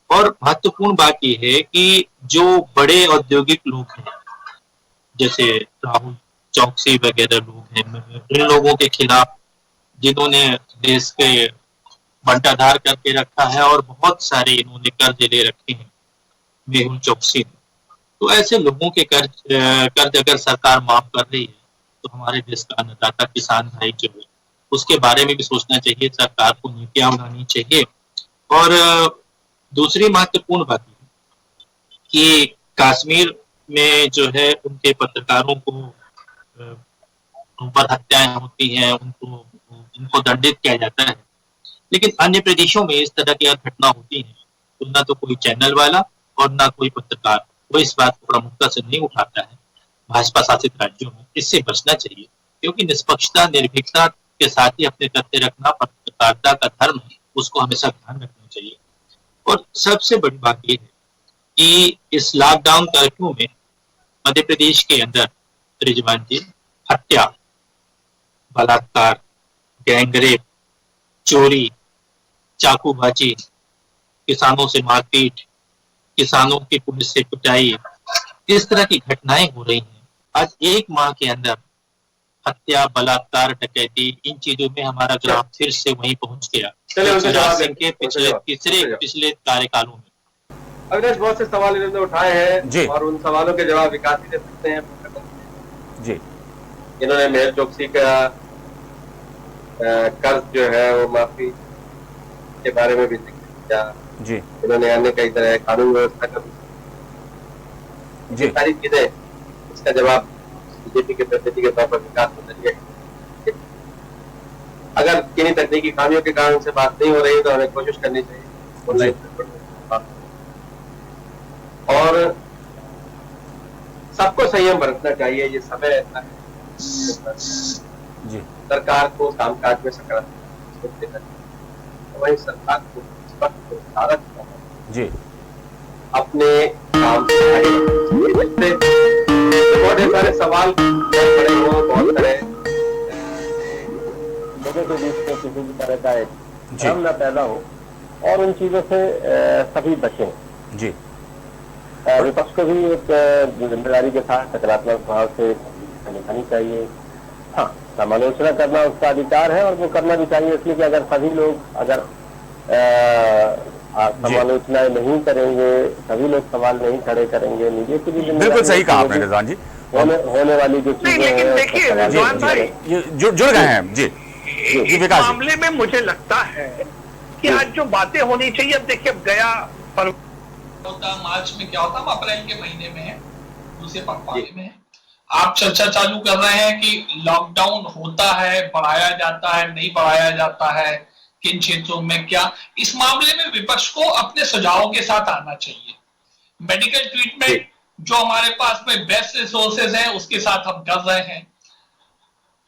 और महत्वपूर्ण बात यह है कि जो बड़े औद्योगिक लोग हैं, जैसे राहुल चौकसी वगैरह लोग हैं, इन लोगों के खिलाफ जिन्होंने देश के बंटाधार करके रखा है और बहुत सारे इन्होंने कर्ज ले रखे हैं, मेहुल चौकसी ने, तो ऐसे लोगों के कर्ज अगर सरकार माफ कर रही है तो हमारे देश का अन्नदाता किसान भाई जो है उसके बारे में भी सोचना चाहिए, सरकार को नीतियां बनानी चाहिए। और दूसरी महत्वपूर्ण बात कि कश्मीर में जो है उनके पत्रकारों को ऊपर हत्याएं होती हैं, उनको दंडित किया जाता है, लेकिन अन्य प्रदेशों में इस तरह की घटना होती है तो ना तो कोई चैनल वाला और ना कोई पत्रकार वो इस बात को प्रमुखता से नहीं उठाता है भाजपा शासित राज्यों में। इससे बचना चाहिए, क्योंकि निष्पक्षता निर्भीकता के साथ ही अपने तथ्य रखना पत्रकारिता का धर्म है, उसको हमेशा ध्यान रखना चाहिए। और सबसे बड़ी बात यह है कि इस लॉकडाउन कर्फ्यू में मध्य प्रदेश के अंदर रिजवान जी हत्या, बलात्कार, गैंगरेप, चोरी, चाकूबाजी, किसानों से मारपीट, किसानों की पुलिस से पिटाई, इस तरह की घटनाएं हो रही हैं। आज 1 माह के अंदर हत्या, बलात्कार, डकैती, इन चीजों में हमारा ग्राफ फिर से वहीं पहुंच गया सिंह के पिछले कार्यकालों में। अविनाश, बहुत से सवाल इन्होंने उठाए हैं और उन सवालों के जवाब विकास जी दे सकते हैं जी। इन्होंने मेहुल चौकसी का कर्ज जो है वो माफी के बारे में भी किया जी। इन्होंने अन्य कई तरह कानून व्यवस्था का जी सारी चीजें, इसका जवाब बीजेपी के प्रतिनिधि के तौर पर विकास बुंदरिया। अगर किन्हीं तकनीकी खामियों के कारण से बात नहीं हो रही तो हमें कोशिश करनी चाहिए ऑनलाइन, और सबको संयम बरतना चाहिए। ये समय ऐसा है जी, सरकार को कामकाज में सकारात्मक देना चाहिए, वही सरकार को जी अपने काम बहुत सारे सवाल बड़े हो, बहुत सारे लोगों के बीच में किसी भी तरह का भ्रम न पैदा हो और उन चीजों से सभी बचें जी। विपक्ष को भी एक जिम्मेदारी के साथ सकारात्मक भाव से निभानी चाहिए। हाँ, समालोचना करना उसका अधिकार है और वो करना भी चाहिए, इसलिए कि अगर सभी लोग अगर समालोचनाएं नहीं करेंगे, सभी लोग सवाल नहीं खड़े करेंगे, मीडिया की भी बिल्कुल सही कहा आपने रिजवान जी। होने वाली जो चीजें लेकिन देखिए रिजवान भाई, ये जुड़ गए हैं जी इस विकास जी। मामले में मुझे लगता है कि आज जो बातें होनी चाहिए, अब देखिए अब गया होता मार्च में क्या होता, हम अप्रैल के महीने में है, दूसरे पखवाड़े में है, आप चर्चा चालू कर रहे हैं कि लॉकडाउन होता है, बढ़ाया जाता है, नहीं बढ़ाया जाता है, किन क्षेत्रों में क्या। इस मामले में विपक्ष को अपने सुझावों के साथ आना चाहिए। मेडिकल ट्रीटमेंट जो हमारे पास में बेस्ट रिसोर्सेज हैं उसके साथ हम कर रहे हैं।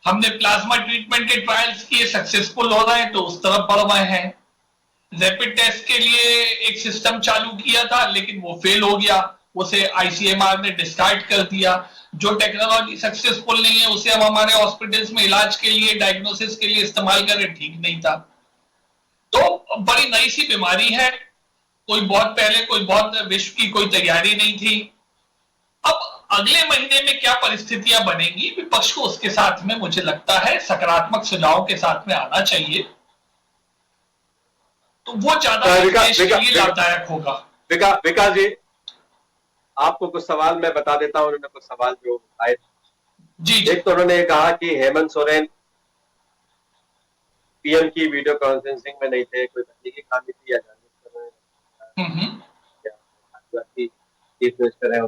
हमने प्लाज्मा ट्रीटमेंट के ट्रायल्स किए, सक्सेसफुल हो रहे हैं तो उस तरफ बढ़ रहे हैं। रैपिड टेस्ट के लिए एक सिस्टम चालू किया था लेकिन वो फेल हो गया, उसे आईसीएमआर ने डिस्कार्ड कर दिया। जो टेक्नोलॉजी सक्सेसफुल नहीं है उसे हम हमारे हॉस्पिटल्स में इलाज के लिए, डायग्नोसिस के लिए इस्तेमाल करें, ठीक नहीं था। तो बड़ी नई सी बीमारी है, कोई बहुत पहले कोई बहुत विश्व की कोई तैयारी नहीं थी। अब अगले महीने में क्या परिस्थितियां बनेंगी, विपक्ष को उसके साथ में मुझे लगता है सकारात्मक सुझाव के साथ में आना चाहिए, तो वो ज्यादा देश के लिए लाभदायक होगा। विकास जी, आपको कुछ सवाल मैं बता देता हूं, उन्होंने कुछ सवाल जो आए जी। एक तो उन्होंने कहा कि हेमंत सोरेन पीएम की वीडियो कॉन्फ्रेंसिंग में नहीं थे, कोई तकनीकी खामी थी या चीफ मिनिस्टर है,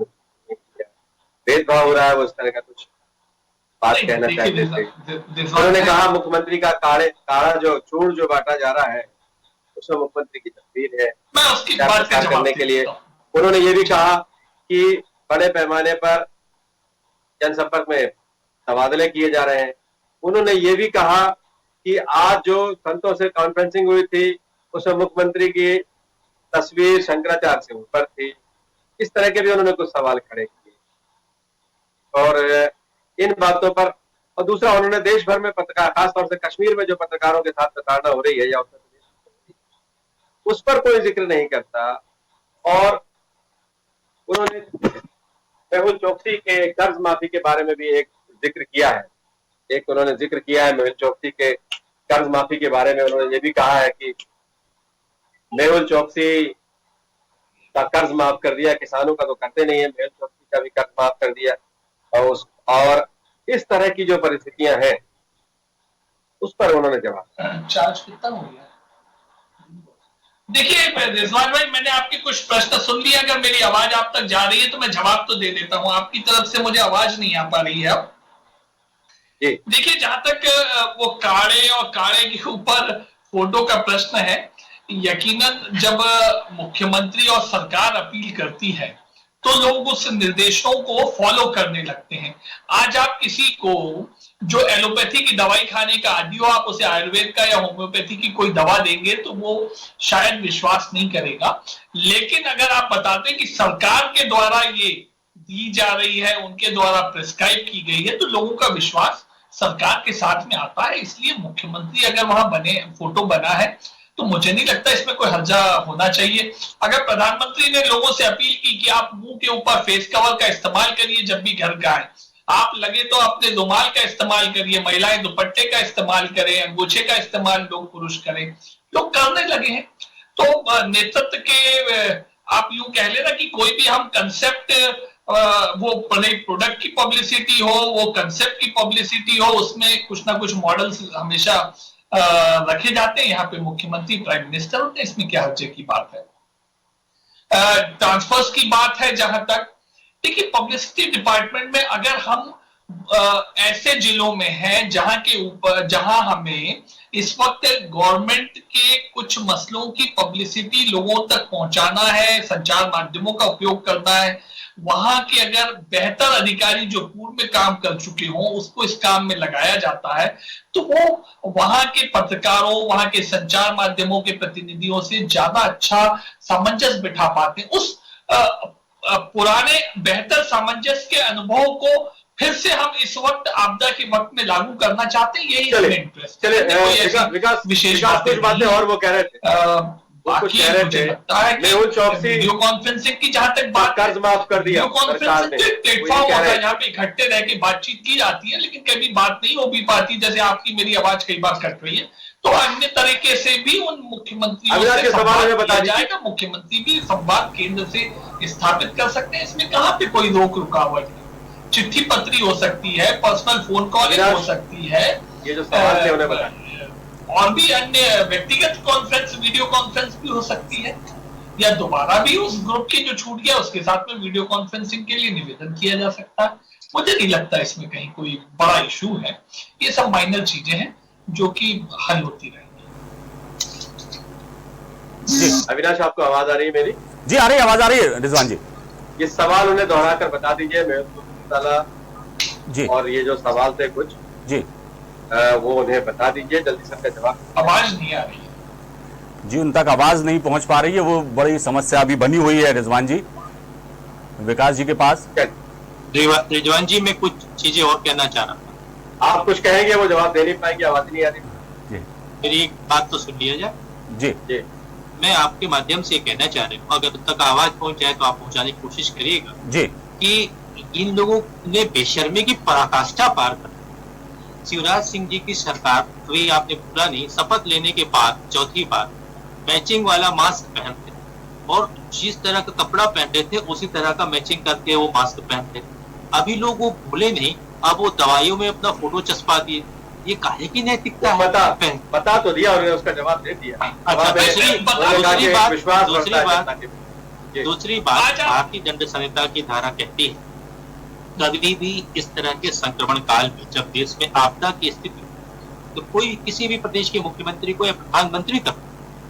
भेदभाव हो रहा है, वो इस तरह का कुछ बात कहना चाहते थे। उन्होंने कहा मुख्यमंत्री का काढ़ा जो चूर्ण जो बांटा जा रहा है उसमें मुख्यमंत्री की तस्वीर है, मैं उसकी बात का जवाब करने के लिए। उन्होंने ये भी कहा कि बड़े पैमाने पर जनसंपर्क में तबादले किए जा रहे हैं। उन्होंने ये भी कहा कि आज जो संतों से कॉन्फ्रेंसिंग हुई थी उसमें मुख्यमंत्री की तस्वीर शंकराचार्य से ऊपर थी। इस तरह के भी उन्होंने कुछ सवाल खड़े किए और इन बातों पर, और दूसरा उन्होंने देश भर में पत्रकार, खासतौर से कश्मीर में जो पत्रकारों के साथ प्रताड़ना हो रही है या उत्तर प्रदेश, उस पर कोई जिक्र नहीं करता। और उन्होंने मेहुल चोकसी के कर्ज माफी के बारे में भी एक जिक्र किया है। एक उन्होंने जिक्र किया है मेहुल चोकसी के कर्ज माफी के बारे में। उन्होंने ये भी कहा है कि मेहुल चोकसी का कर्ज माफ कर दिया, किसानों का तो करते नहीं है, मेहुल चोकसी का भी कर्ज माफ कर दिया। और इस तरह की जो परिस्थितियां हैं उस पर उन्होंने जवाब। चार्ज कितना हो गया? देखिए रिजवान भाई, मैंने आपके कुछ प्रश्न सुन लिए, अगर मेरी आवाज आप तक जा रही है तो मैं जवाब तो दे देता हूं। आपकी तरफ से मुझे आवाज नहीं आ पा रही है अब। देखिए जहां तक वो काढ़े और काढ़े के ऊपर फोटो का प्रश्न है, यकीनन जब मुख्यमंत्री और सरकार अपील करती है तो लोग उस निर्देशों को फॉलो करने लगते हैं। आज आप किसी को जो एलोपैथी की दवाई खाने का आदी हो, आप उसे आयुर्वेद का या होम्योपैथी की कोई दवा देंगे तो वो शायद विश्वास नहीं करेगा। लेकिन अगर आप बताते हैं कि सरकार के द्वारा ये दी जा रही है, उनके द्वारा प्रिस्क्राइब की गई है, तो लोगों का विश्वास सरकार के साथ में आता है। इसलिए मुख्यमंत्री अगर वहां फोटो बना है तो मुझे नहीं लगता इसमें कोई हर्जा होना चाहिए। अगर प्रधानमंत्री ने लोगों से अपील की कि आप मुंह के ऊपर फेस कवर का इस्तेमाल करिए जब भी घर का है, आप लगे तो अपने रुमाल का इस्तेमाल करिए, महिलाएं दुपट्टे का इस्तेमाल करें, अंगूछे का इस्तेमाल लोग पुरुष करें, लोग करने लगे हैं। तो नेतृत्व के आप यूं कह लेना कि कोई भी हम कंसेप्ट, वो प्रोडक्ट की पब्लिसिटी हो, वो कंसेप्ट की पब्लिसिटी हो, उसमें कुछ ना कुछ मॉडल्स हमेशा रखे जाते हैं। यहाँ पे मुख्यमंत्री प्राइम मिनिस्टर होते हैं, इसमें क्या हर्जे की बात है। ट्रांसफर्स की बात है जहां तक, देखिए पब्लिसिटी डिपार्टमेंट में अगर हम ऐसे जिलों में हैं जहां हमें इस वक्त गवर्नमेंट के कुछ मसलों की पब्लिसिटी लोगों तक पहुंचाना है, संचार माध्यमों का उपयोग करना है, वहां के अगर बेहतर अधिकारी जो पूर्व में काम कर चुके हों उसको इस काम में लगाया जाता है तो वो वहां के पत्रकारों, वहां के संचार माध्यमों के प्रतिनिधियों से ज्यादा अच्छा सामंजस्य बिठा पाते हैं। उस पुराने बेहतर सामंजस्य के अनुभव को फिर से हम इस वक्त आपदा के वक्त में लागू करना चाहते हैं, यही हमें इंटरेस्ट। विकास कुछ बातें और वो कह रहे थे। बाकी कह रहे मुझे थे लगता है कि मेहुल चौकसी वीडियो कॉन्फ्रेंसिंग की जहां तक बात है, कर्ज माफ कर दिया वीडियो सरकार कॉन्फ्रेंसिंग ने, तो एक वो प्लेटफॉर्म ये कह होता रहे है जहाँ पे इकट्ठे रह के बातचीत की जाती है, लेकिन कभी बात नहीं हो भी पाती, जैसे आपकी मेरी आवाज कई बार कट रही है, तो अन्य तरीके से भी उन मुख्यमंत्रियों अविनाश से के सवाल संवाद हमें बता किया दीजिए। जाएगा। मुख्यमंत्री भी संवाद केंद्र से स्थापित कर सकते हैं, इसमें कहाँ पे कोई रोक रुकावट है। चिट्ठी पत्री हो सकती है, पर्सनल फोन कॉलिंग हो सकती है, ये जो सवाल थे उन्हें बता, और भी अन्य व्यक्तिगत कॉन्फ्रेंस, वीडियो कॉन्फ्रेंस भी हो सकती है, या दोबारा भी उस ग्रुप की जो छूट गया उसके साथ में वीडियो कॉन्फ्रेंसिंग के लिए निवेदन किया जा सकता है। मुझे नहीं लगता इसमें कहीं कोई बड़ा इशू है, ये सब माइनर चीजें हैं जो कि हल होती रहेंगी। अविनाश आपको आवाज आ रही है मेरी? जी आ रही है, आवाज आ रही है रिजवान जी। ये सवाल उन्हें दोहरा कर बता दीजिए जी, और ये जो सवाल थे कुछ जी वो उन्हें बता दीजिए, जल्दी से जवाब। आवाज नहीं आ रही है जी, उन तक आवाज नहीं पहुंच पा रही है, वो बड़ी समस्या अभी बनी हुई है रिजवान जी, विकास जी के पास। रिजवान जी, मैं कुछ चीजें और कहना चाह रहा था। आप कुछ कहेंगे, वो जवाब दे नहीं पाएंगे, आवाज नहीं आ रही। जी मेरी एक बात तो सुन लिया जाए। जी जी मैं आपके माध्यम से कहना चाह रहा हूँ, अगर तक आवाज पहुंच जाए तो आप पहुंचाने की कोशिश करिएगा जी कि इन लोगों ने बेशर्मी की पराकाष्ठा पार कर शिवराज सिंह जी की सरकार, कोई आपने पूरा नहीं, शपथ लेने के बाद चौथी बार मैचिंग वाला मास्क पहनते और जिस तरह का कपड़ा पहनते थे उसी तरह का मैचिंग करके वो मास्क पहनते। अभी लोग वो भूले नहीं, अब वो दवाइयों में अपना फोटो चस्पा दिए। ये काहे की नैतिकता है? बता तो दिया और उसका जवाब दे दिया। अच्छा, दूसरी बात भारतीय दंड संहिता की धारा कहती है कभी भी इस तरह के संक्रमण काल में जब देश में आपदा की स्थिति तो कोई किसी भी प्रदेश के मुख्यमंत्री को या प्रधानमंत्री तक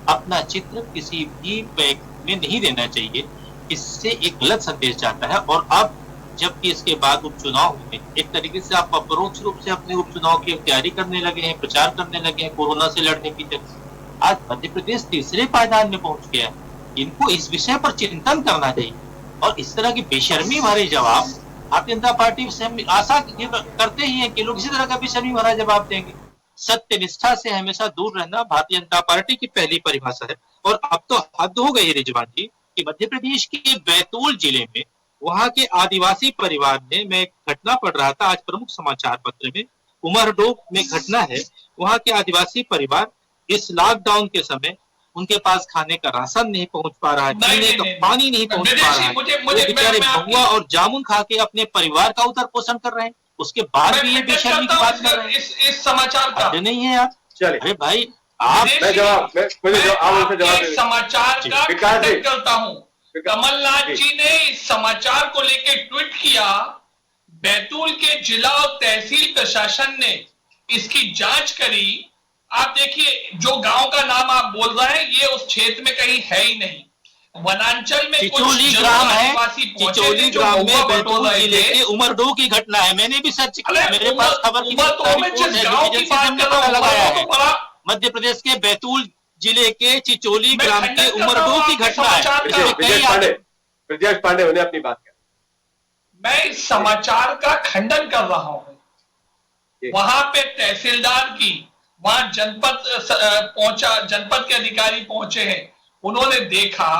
अपना चित्र किसी भी बैग में नहीं देना चाहिए। इससे एक गलत संदेश जाता है। और अब जबकि इसके बाद उपचुनाव में एक तरीके से आप अपरोक्ष रूप से अपने उपचुनाव की तैयारी करने लगे हैं, प्रचार करने लगे हैं कोरोना से लड़ने की तरफ। आज मध्य प्रदेश तीसरे पायदान में पहुंच गया है। इनको इस विषय पर चिंतन करना चाहिए और इस तरह की बेशर्मी भरे जवाब भारतीय जनता पार्टी से हम आशा करते ही हैं कि लोग इसी तरह का बेशर्मी भरा जवाब देंगे। सत्य निष्ठा से हमेशा दूर रहना भारतीय जनता पार्टी की पहली परिभाषा है। और अब तो हद हो गई रिजवान जी कि मध्य प्रदेश के बैतूल जिले में वहां के आदिवासी परिवार ने, मैं एक घटना पढ़ रहा था आज प्रमुख समाचार पत्र में, उमरडोक में घटना है। वहां के आदिवासी परिवार इस लॉकडाउन के समय उनके पास खाने का राशन नहीं पहुंच पा रहा है, पीने का पानी नहीं पहुंच पा रहा है। वो बेचारे बहुआ और जामुन खा के अपने परिवार का उधर पोषण कर रहे हैं, उसके बाद भी ये बेशर्मी की बात कर रहे हैं। इस समाचार का नहीं है यार। अरे भाई आप समाचार का खंडन करता हूँ। कमलनाथ जी ने इस समाचार को लेकर ट्वीट किया, बैतूल के जिला और तहसील प्रशासन ने इसकी जांच करी। आप देखिए जो गांव का नाम आप बोल रहे हैं ये उस क्षेत्र में कहीं है ही नहीं। वनांचल में चिचोली ग्राम है, चिचोली ग्राम में बैतूल जिले के उमरडोह की घटना है। मैंने भी सर्च किया, मेरे पास खबर की मध्य प्रदेश के बैतूल जिले के चिचोली ग्राम के उमरडोह की घटना है। ब्रजेश पांडे उन्हें अपनी बात कर, मैं इस समाचार का खंडन कर रहा हूं। वहां पे तहसीलदार की, वहां जनपद पहुंचा, जनपद के अधिकारी पहुंचे हैं, उन्होंने देखा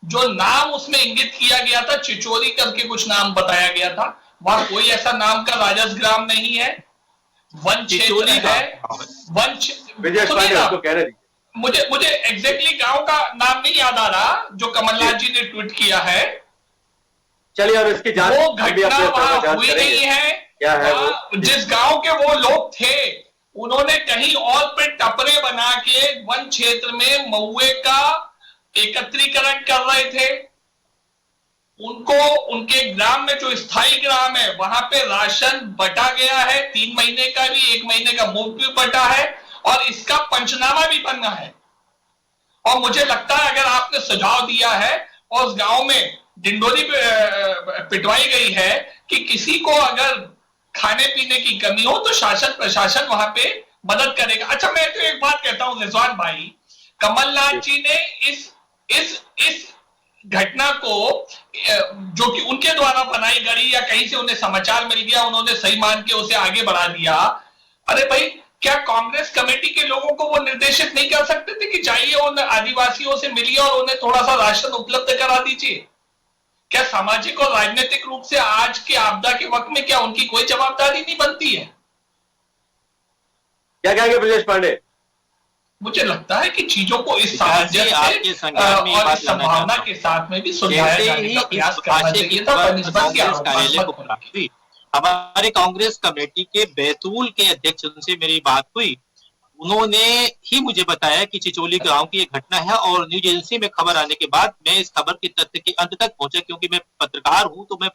जो नाम उसमें इंगित किया गया था चिचोरी करके कुछ नाम बताया गया था, वहां कोई ऐसा नाम का राजस ग्राम नहीं है, वन क्षेत्र है। ब्रजेश पांडे आपको कह रहे थे, मुझे एग्जैक्टली गांव का नाम नहीं याद आ रहा जो कमलनाथ जी ने ट्वीट किया है। चलिए और इसकी जांच वो घटना वहां हुई नहीं है। क्या है वो? जिस गांव के वो लोग थे उन्होंने कहीं और पे टपरे बना के वन क्षेत्र में महुए का एकत्रीकरण कर रहे थे। उनको उनके ग्राम में जो स्थायी ग्राम है वहां पे राशन बटा गया है, 3 महीने का भी, 1 महीने का मुफ्त भी बटा है और इसका पंचनामा भी बनना है। और मुझे लगता है अगर आपने सुझाव दिया है और उस गांव में डिंडोरी पिटवाई गई है कि किसी को अगर खाने पीने की कमी हो तो शासन प्रशासन वहां पे मदद करेगा। अच्छा मैं तो एक बात कहता हूं रिजवान भाई, कमलनाथ जी ने इस घटना को जो कि उनके द्वारा बनाई गई या कहीं से उन्हें समाचार मिल गया, उन्होंने सही मान के उसे आगे बढ़ा दिया। अरे भाई क्या कांग्रेस कमेटी के लोगों को वो निर्देशित नहीं कर सकते थे कि जाइए उन आदिवासियों से मिलिए और उन्हें थोड़ा सा राशन उपलब्ध करा दीजिए? क्या सामाजिक और राजनीतिक रूप से आज के आपदा के वक्त में क्या उनकी कोई जवाबदारी नहीं बनती है? क्या कहेंगे ब्रजेश पांडे? मुझे लगता है कि चीजों को इस सामंजस्य और इस संभावना के साथ में भी सुलझाया जाने का प्रयास करना चाहिए था बनिस्बत के आरोप। हमारे कांग्रेस कमेटी के बैतूल के अध्यक्ष, उनसे मेरी बात हुई, उन्होंने ही मुझे बताया कि चिचोली गांव की एक घटना है और न्यूज एजेंसी में खबर आने के बाद मैं इस खबर के तथ्य के अंत तक पहुंचा, क्योंकि मैं पत्रकार हूं तो मैं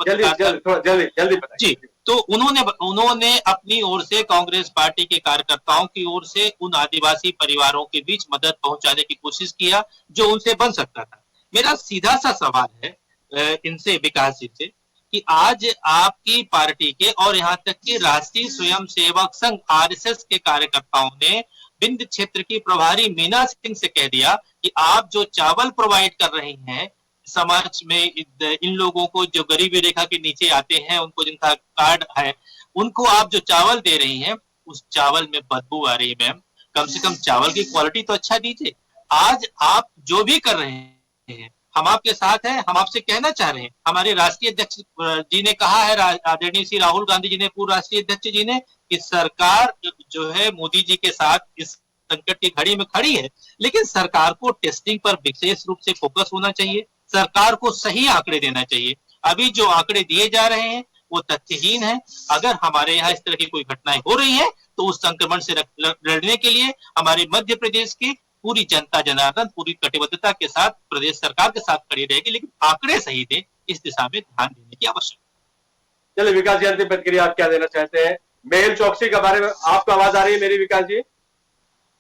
जल्दी जी। तो उन्होंने अपनी ओर से कांग्रेस पार्टी के कार्यकर्ताओं की ओर से उन आदिवासी परिवारों के बीच मदद पहुंचाने की कोशिश किया जो उनसे बन सकता था। मेरा सीधा सा सवाल है इनसे, विकास जी से, कि आज आपकी पार्टी के और यहाँ तक कि राष्ट्रीय स्वयंसेवक संघ आरएसएस के कार्यकर्ताओं ने विंध्य क्षेत्र की प्रभारी मीना सिंह से कह दिया कि आप जो चावल प्रोवाइड कर रही हैं समाज में इन लोगों को जो गरीबी रेखा के नीचे आते हैं, उनको जिनका कार्ड है, उनको आप जो चावल दे रही हैं उस चावल में बदबू आ रही है। मैम, कम से कम चावल की क्वालिटी तो अच्छा दीजिए। आज आप जो भी कर रहे हैं हम आपके साथ हैं। हम आपसे कहना चाह रहे हैं, हमारे राष्ट्रीय अध्यक्ष जी ने कहा है, आदरणीय श्री राहुल गांधी जी ने, पूर्व राष्ट्रीय अध्यक्ष जी ने, कि सरकार जो है मोदी जी के साथ इस संकट की घड़ी में खड़ी है, लेकिन सरकार को टेस्टिंग पर विशेष रूप से फोकस होना चाहिए। सरकार को सही आंकड़े देना चाहिए। अभी जो आंकड़े दिए जा रहे हैं वो तथ्यहीन है। अगर हमारे यहाँ इस तरह की कोई घटनाएं हो रही हैं तो उस संक्रमण से लड़ने के लिए हमारे मध्य प्रदेश की पूरी जनता जनार्दन पूरी कटिबद्धता के साथ प्रदेश सरकार के साथ खड़ी रहेगी, लेकिन आंकड़े सही दे, इस दिशा में ध्यान देने की आवश्यकता। चलिए विकास जी, अंतिम प्रतिक्रिया आप क्या देना चाहते हैं मेहुल चौकसी के बारे में? आपको आवाज आ रही है मेरी, विकास जी?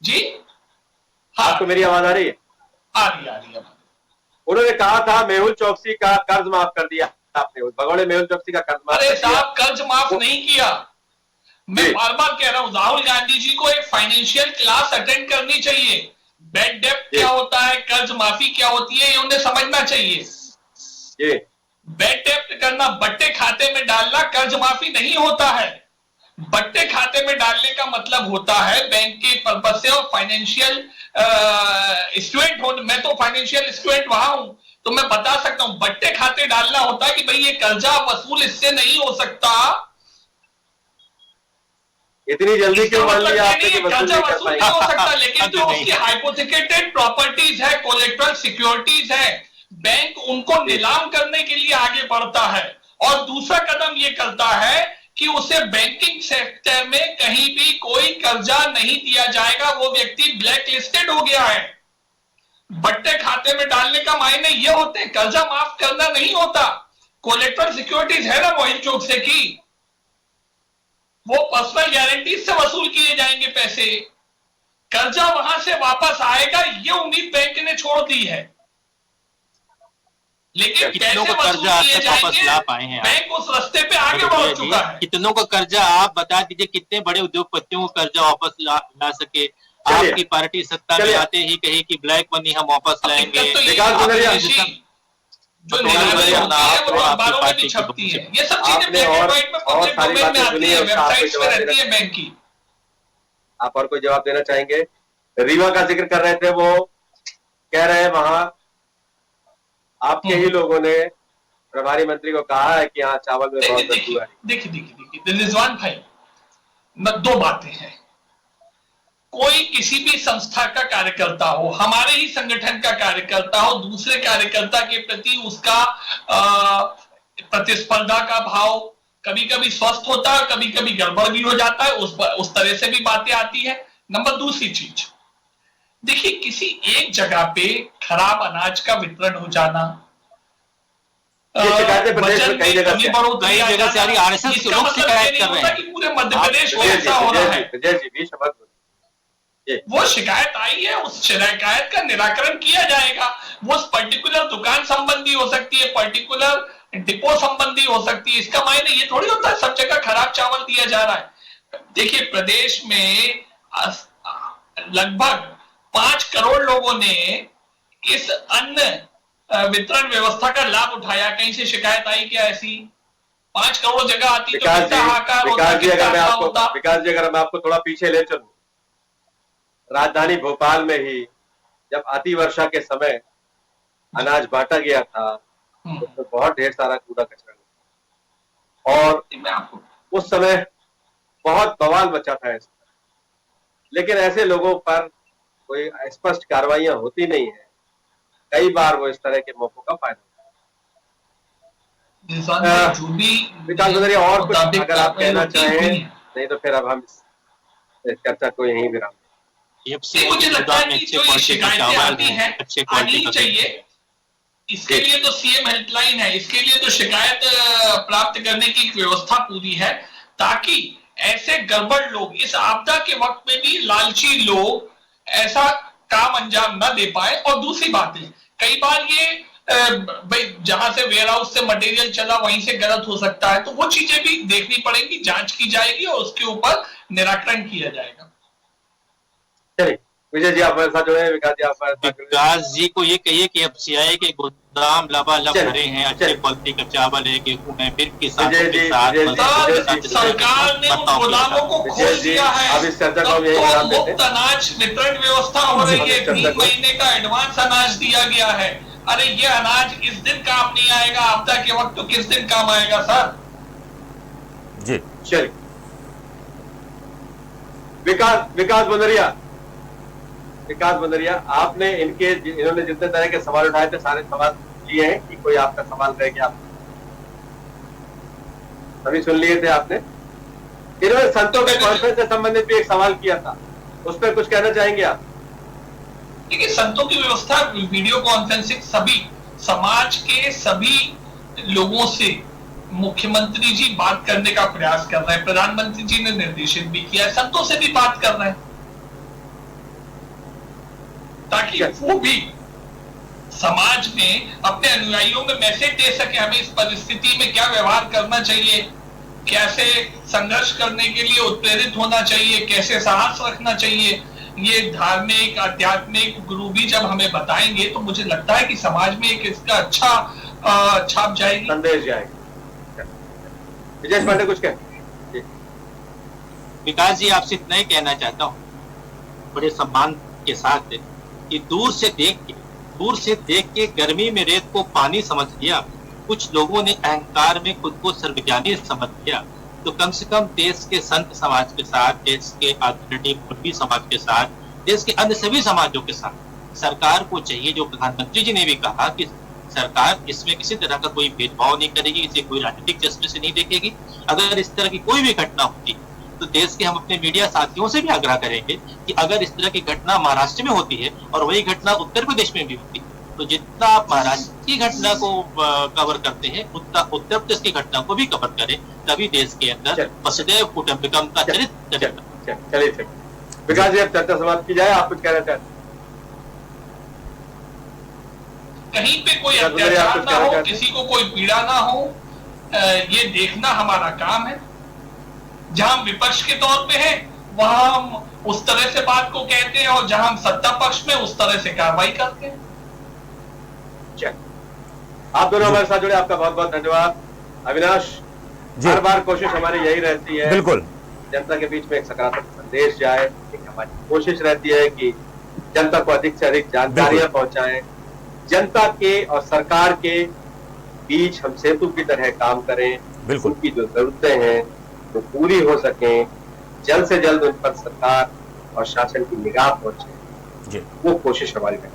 जी हाँ, आपको मेरी आवाज आ रही है? आ रही है। उन्होंने कहा था मेहुल चौकसी का कर्ज माफ कर दिया आपने, भगोड़े मेहुल चौकसी का कर्ज माफ। अरे साहब, कर्ज माफ नहीं किया। मैं बार बार कह रहा हूं, राहुल गांधी जी को एक फाइनेंशियल क्लास अटेंड करनी चाहिए। बेड डेप्ट क्या होता है, कर्ज माफी क्या होती है, ये उन्हें समझना चाहिए। बेड डेप्ट करना, बट्टे खाते में डालना कर्ज माफी नहीं होता है। बट्टे खाते में डालने का मतलब होता है बैंक के पर्पज से और फाइनेंशियल स्टूडेंट हो। मैं तो फाइनेंशियल स्टूडेंट वहां हूं तो मैं बता सकता हूं, बट्टे खाते डालना होता है कि भाई ये कर्जा वसूल इससे नहीं हो सकता। इतनी जल्दी क्यों मान लिया आपने कि कर्जा वसूल नहीं हो सकता, लेकिन जो उसकी हाइपोथेकेटेड प्रॉपर्टीज है, कोलेटरल सिक्योरिटीज है, बैंक उनको नीलाम करने के लिए आगे बढ़ता है। और दूसरा कदम ये करता है कि उसे बैंकिंग सेक्टर में कहीं भी कोई कर्जा नहीं दिया जाएगा, वो व्यक्ति ब्लैक लिस्टेड हो गया है। बट्टे खाते में डालने का मायने ये होते हैं, कर्जा माफ करना नहीं होता। कोलेटरल सिक्योरिटीज है ना मोहित चौकसी की, वो पर्सनल गारंटीज से वसूल किए जाएंगे पैसे, कर्जा वहां से वापस आएगा, ये उम्मीद बैंक ने छोड़ दी है। लेकिन कितनों का कर्जा आज तक वापस ला पाए हैं? बैंक उस रास्ते पे आगे बढ़ चुका है। कितनों का कर्जा आप बता दीजिए, कितने बड़े उद्योगपतियों का कर्जा वापस ला सके? आपकी पार्टी सत्ता में आते ही कही कि ब्लैक मनी हम वापस लाएंगे। जो अखबारों में भी छपती है, ये सब चीजें ब्लैक एंड व्हाइट में पब्लिक डोमेन में आती है, वेबसाइट्स पे रहती है बैंक की। आप और कोई जवाब देना चाहेंगे? रीवा का जिक्र कर रहे थे, वो कह रहे हैं वहां आपके ही लोगों ने प्रभारी मंत्री को कहा है कि यहाँ चावल में बहुत बदबू है। देखिए रिजवान भाई, दो बातें हैं। कोई किसी भी संस्था का कार्यकर्ता हो, हमारे ही संगठन का कार्यकर्ता हो, दूसरे कार्यकर्ता के प्रति उसका प्रतिस्पर्धा का भाव कभी कभी स्वस्थ होता है, कभी कभी गड़बड़ भी हो जाता है, उस तरह से भी बातें आती है। नंबर दूसरी चीज, देखिए किसी एक जगह पे खराब अनाज का वितरण हो जाना, प्रदेश में कई जगह से आ रही, आरएसएस के लोग शिकायत कर रहे हैं कि पूरे मध्य प्रदेश में ऐसा हो रहा है। वो शिकायत आई है, उस शिकायत का निराकरण किया जाएगा। वो उस पर्टिकुलर दुकान संबंधी हो सकती है, पर्टिकुलर डिपो संबंधी हो सकती है। इसका मायने ये थोड़ी होता है सब जगह खराब चावल दिया जा रहा है। देखिए प्रदेश में लगभग 5 करोड़ लोगों ने इस अन्न वितरण व्यवस्था का लाभ उठाया। कहीं से शिकायत आई क्या ऐसी? 5 करोड़ जगह आती तो कितना हाहाकार होता, कितना होता। विकास जी, अगर मैं आपको थोड़ा पीछे ले चलूं, राजधानी भोपाल में ही जब अति वर्षा के समय अनाज बांटा गया था, तो बहुत ढेर सारा कूड़ा कचरा मिला और मैं आपको उस समय बहुत बवाल मचा था इस पर। लेकिन ऐसे लोगों पर कोई स्पष्ट कार्रवाइयां होती नहीं है। कई बार वो इस तरह के मौकों का फायदा जो भी विकास भदौरिया और कुछ अगर आप कहना चाहें, नहीं तो फिर अब हम इस चर्चा को यहीं विराम दें। मुझे लगता है कि जो ये शिकायतें आती हैं आनी चाहिए, इसके लिए तो सीएम हेल्पलाइन है, इसके लिए तो शिकायत प्राप्त करने की एक व्यवस्था पूरी है, ताकि ऐसे गड़बड़ लोग इस आपदा के वक्त में भी लालची लोग ऐसा काम अंजाम न दे पाए। और दूसरी बात है, कई बार ये भाई जहां से वेयर हाउस से मटेरियल चला वहीं से गलत हो सकता है, तो वो चीजें भी देखनी पड़ेंगी, जांच की जाएगी और उसके ऊपर निराकरण किया जाएगा। चलिए विजय जी आप हमारे साथ जुड़े हैं, विकास जी आप हमारे साथ जुड़े हैं। विकास जी को ये कहिए कि अब सीआईए के गोदाम लबालब भरे हैं, अच्छे क्वालिटी का चावल है, गेहूं है, फिर किसानों के साथ सरकार ने उन गोदामों को खोल दिया है। अब इस चर्चा को हम यहीं विराम देते हैं। मुफ्त अनाज वितरण व्यवस्था हो रही है, 3 महीने का एडवांस अनाज दिया गया है। अरे ये अनाज इस दिन काम नहीं आएगा, आपदा के वक्त तो किस दिन काम आएगा सर? जी चलिए विकास भदौरिया आपने इन्होंने जितने तरह के सवाल उठाए थे सारे सवाल लिए हैं कि कोई आपका सवाल रह गया? सभी सुन लिए थे आपने। इन्होंने संतों के कॉन्फ्रेंस से संबंधित भी एक सवाल किया था, उस पर कुछ कहना चाहेंगे आप? देखिए, संतों की व्यवस्था वीडियो कॉन्फ्रेंसिंग सभी समाज के सभी लोगों से मुख्यमंत्री जी बात करने का प्रयास कर रहे हैं, प्रधानमंत्री जी ने निर्देशित भी किया है, संतों से भी बात कर रहे हैं ताकि वो भी समाज में अपने अनुयायियों में मैसेज दे सके हमें इस परिस्थिति में क्या व्यवहार करना चाहिए, कैसे संघर्ष करने के लिए उत्प्रेरित होना चाहिए, कैसे साहस रखना चाहिए। ये धार्मिक आध्यात्मिक गुरु भी जब हमें बताएंगे तो मुझे लगता है कि समाज में एक इसका अच्छा छाप जाएगी, संदेश जाएगा। विजय पांडे कुछ कहें? विकास जी आपसे इतना ही कहना चाहता हूँ बड़े सम्मान के साथ कि दूर से देख के गर्मी में रेत को पानी समझ लिया, कुछ लोगों ने अहंकार में खुद को सर्वज्ञानी समझ लिया, तो कम से कम देश के संत समाज के साथ, देश के आदरणीय मुल्की समाज के साथ, देश के अन्य सभी समाजों के साथ सरकार को चाहिए, जो प्रधानमंत्री जी ने भी कहा कि सरकार इसमें किसी तरह का कोई भेदभाव नहीं करेगी, इसे कोई राजनीतिक चश्मे से नहीं देखेगी। अगर इस तरह की कोई भी घटना होती तो देश के हम अपने मीडिया साथियों से भी आग्रह करेंगे कि अगर इस तरह की घटना महाराष्ट्र में होती है और वही घटना उत्तर प्रदेश में भी होती है, तो जितना आप महाराष्ट्र की घटना को कवर करते हैं उतना उत्तर प्रदेश की घटना को भी कवर करें, तभी देश के अंदर वसुदैव कुटुंबकम का चरित्र चलेगा। चलिए विकास जी अब चर्चा समाप्त की जाए, आप कुछ कहना चाहते हैं? कहीं पे कोई अत्याचार ना हो, किसी को कोई पीड़ा ना हो, ये देखना हमारा काम है। जहां हम विपक्ष के तौर पे हैं वहां हम उस तरह से बात को कहते हैं और जहां हम सत्ता पक्ष में उस तरह से कार्रवाई करते हैं। आप दोनों हमारे साथ जुड़े, आपका बहुत बहुत धन्यवाद। अविनाश, हर बार कोशिश हमारी यही रहती है, बिल्कुल जनता के बीच में एक सकारात्मक संदेश जाए। एक हमारी कोशिश रहती है कि जनता को अधिक से अधिक जानकारियां पहुंचाएं, जनता के और सरकार के बीच हम सेतु की तरह काम करें, बिल्कुल उनकी जो जरूरतें हैं वो पूरी हो सकें, जल्द से जल्द उन पर सरकार और शासन की निगाह पहुंचे जी, वो कोशिश हमारी है।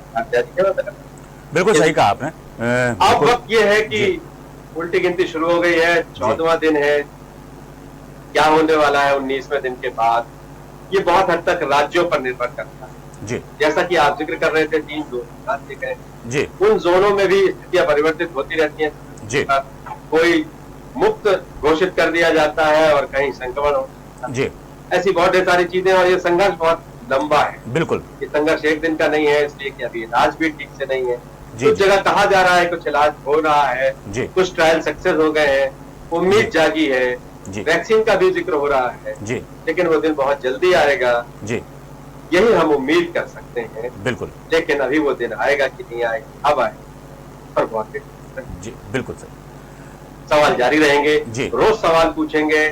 बिल्कुल सही कहा आपने। अब वक्त ये है कि उल्टी गिनती शुरू हो गई है, 14वां दिन है, क्या होने वाला है 19वें दिन के बाद, ये बहुत हद तक राज्यों पर निर्भर करता है जी। जैसा कि आप जिक्र कर रहे थे 3 जोन राज्य गए जी, उन जोनों में भी स्थितियां परिवर्तित होती रहती हैं जी। कोई मुक्त घोषित कर दिया जाता है और कहीं संक्रमण हो जी, ऐसी बहुत ढेर सारी चीजें, और ये संघर्ष बहुत लंबा है। बिल्कुल, ये संघर्ष एक दिन का नहीं है, इसलिए कि अभी इलाज भी ठीक से नहीं है। कुछ जगह कहा जा रहा है कुछ इलाज हो रहा है, कुछ ट्रायल सक्सेस हो गए हैं, उम्मीद जागी है, वैक्सीन का भी जिक्र हो रहा है जी, लेकिन वो दिन बहुत जल्दी आएगा जी, यही हम उम्मीद कर सकते हैं। बिल्कुल, लेकिन अभी वो दिन आएगा कि नहीं आएगा, अब आएगा और बहुत जी, बिल्कुल सर। सवाल जारी रहेंगे, रोज सवाल पूछेंगे,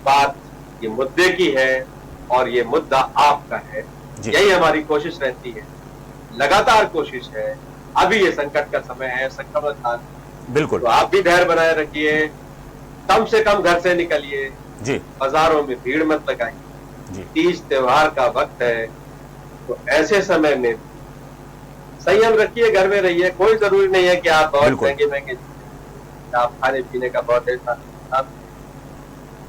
बात ये मुद्दे की है और ये मुद्दा आपका है, यही हमारी कोशिश रहती है, लगातार कोशिश है। अभी ये संकट का समय है, संक्रमण काल, बिल्कुल। तो आप भी धैर्य बनाए रखिए, कम से कम घर से निकलिए, जी बाजारों में भीड़ मत लगाइए, जी तीज त्योहार का वक्त है, तो ऐसे समय में संयम रखिए, घर में रहिए। कोई जरूरी नहीं है कि आप बहुत बिल्कुल। महंगे महंगे आप खाने पीने का बहुत ऐसा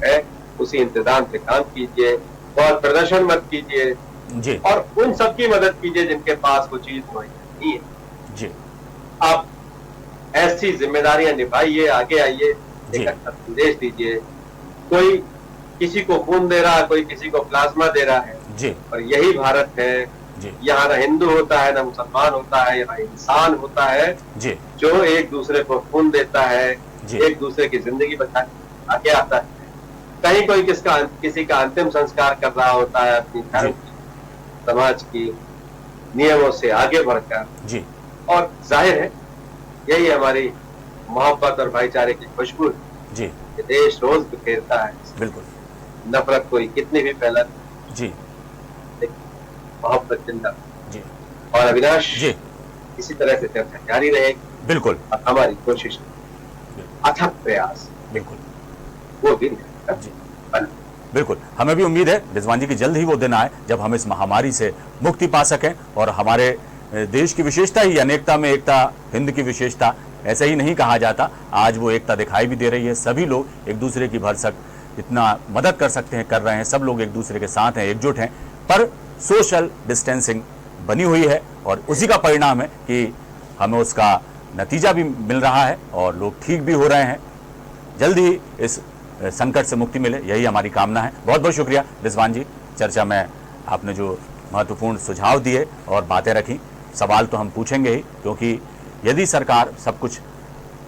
है, उसी इंतजाम से काम कीजिए, बहुत प्रदर्शन मत कीजिए, जी और उन सबकी मदद कीजिए जिनके पास वो चीज मुहैया नहीं है। जी आप ऐसी जिम्मेदारियां निभाइए, आगे आइए, जी। एक अच्छा संदेश दीजिए। कोई किसी को खून दे रहा है, कोई किसी को प्लाज्मा दे रहा है, जी और यही भारत है। जी यहाँ ना हिंदू होता है, ना मुसलमान होता है, यहाँ इंसान होता है जी जो एक दूसरे को खून देता है, जी। एक दूसरे की जिंदगी बचाने आगे आता है। कहीं कोई किसी का अंतिम संस्कार कर रहा होता है अपनी धर्म की, समाज की नियमों से आगे बढ़कर, जी और जाहिर है यही हमारी मोहब्बत और भाईचारे की खुशबू है। जी ये देश रोज बिखेरता है, बिल्कुल। नफरत कोई कितनी भी फैला, जी मोहब्बत जिंदा। जी और अविनाश, जी इसी तरह से चर्चा जारी रहेगी, बिल्कुल और हमारी कोशिश, अथक प्रयास, बिल्कुल वो भी जी बिल्कुल। हमें भी उम्मीद है रिजवान जी की जल्द ही वो दिन आए जब हम इस महामारी से मुक्ति पा सकें, और हमारे देश की विशेषता ही अनेकता में एकता, हिंद की विशेषता, ऐसे ही नहीं कहा जाता। आज वो एकता दिखाई भी दे रही है। सभी लोग एक दूसरे की भरसक इतना मदद कर सकते हैं, कर रहे हैं। सब लोग एक दूसरे के साथ हैं, एकजुट हैं, पर सोशल डिस्टेंसिंग बनी हुई है, और उसी का परिणाम है कि हमें उसका नतीजा भी मिल रहा है और लोग ठीक भी हो रहे हैं। जल्द ही इस संकट से मुक्ति मिले, यही हमारी कामना है। बहुत बहुत शुक्रिया रिजवान जी, चर्चा में आपने जो महत्वपूर्ण सुझाव दिए और बातें रखी। सवाल तो हम पूछेंगे ही, क्योंकि यदि सरकार सब कुछ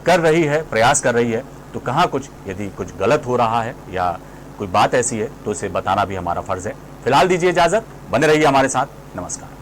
कर रही है, प्रयास कर रही है, तो कहाँ कुछ यदि कुछ गलत हो रहा है या कोई बात ऐसी है तो उसे बताना भी हमारा फर्ज है। फिलहाल दीजिए इजाजत, बने रहिए हमारे साथ। नमस्कार।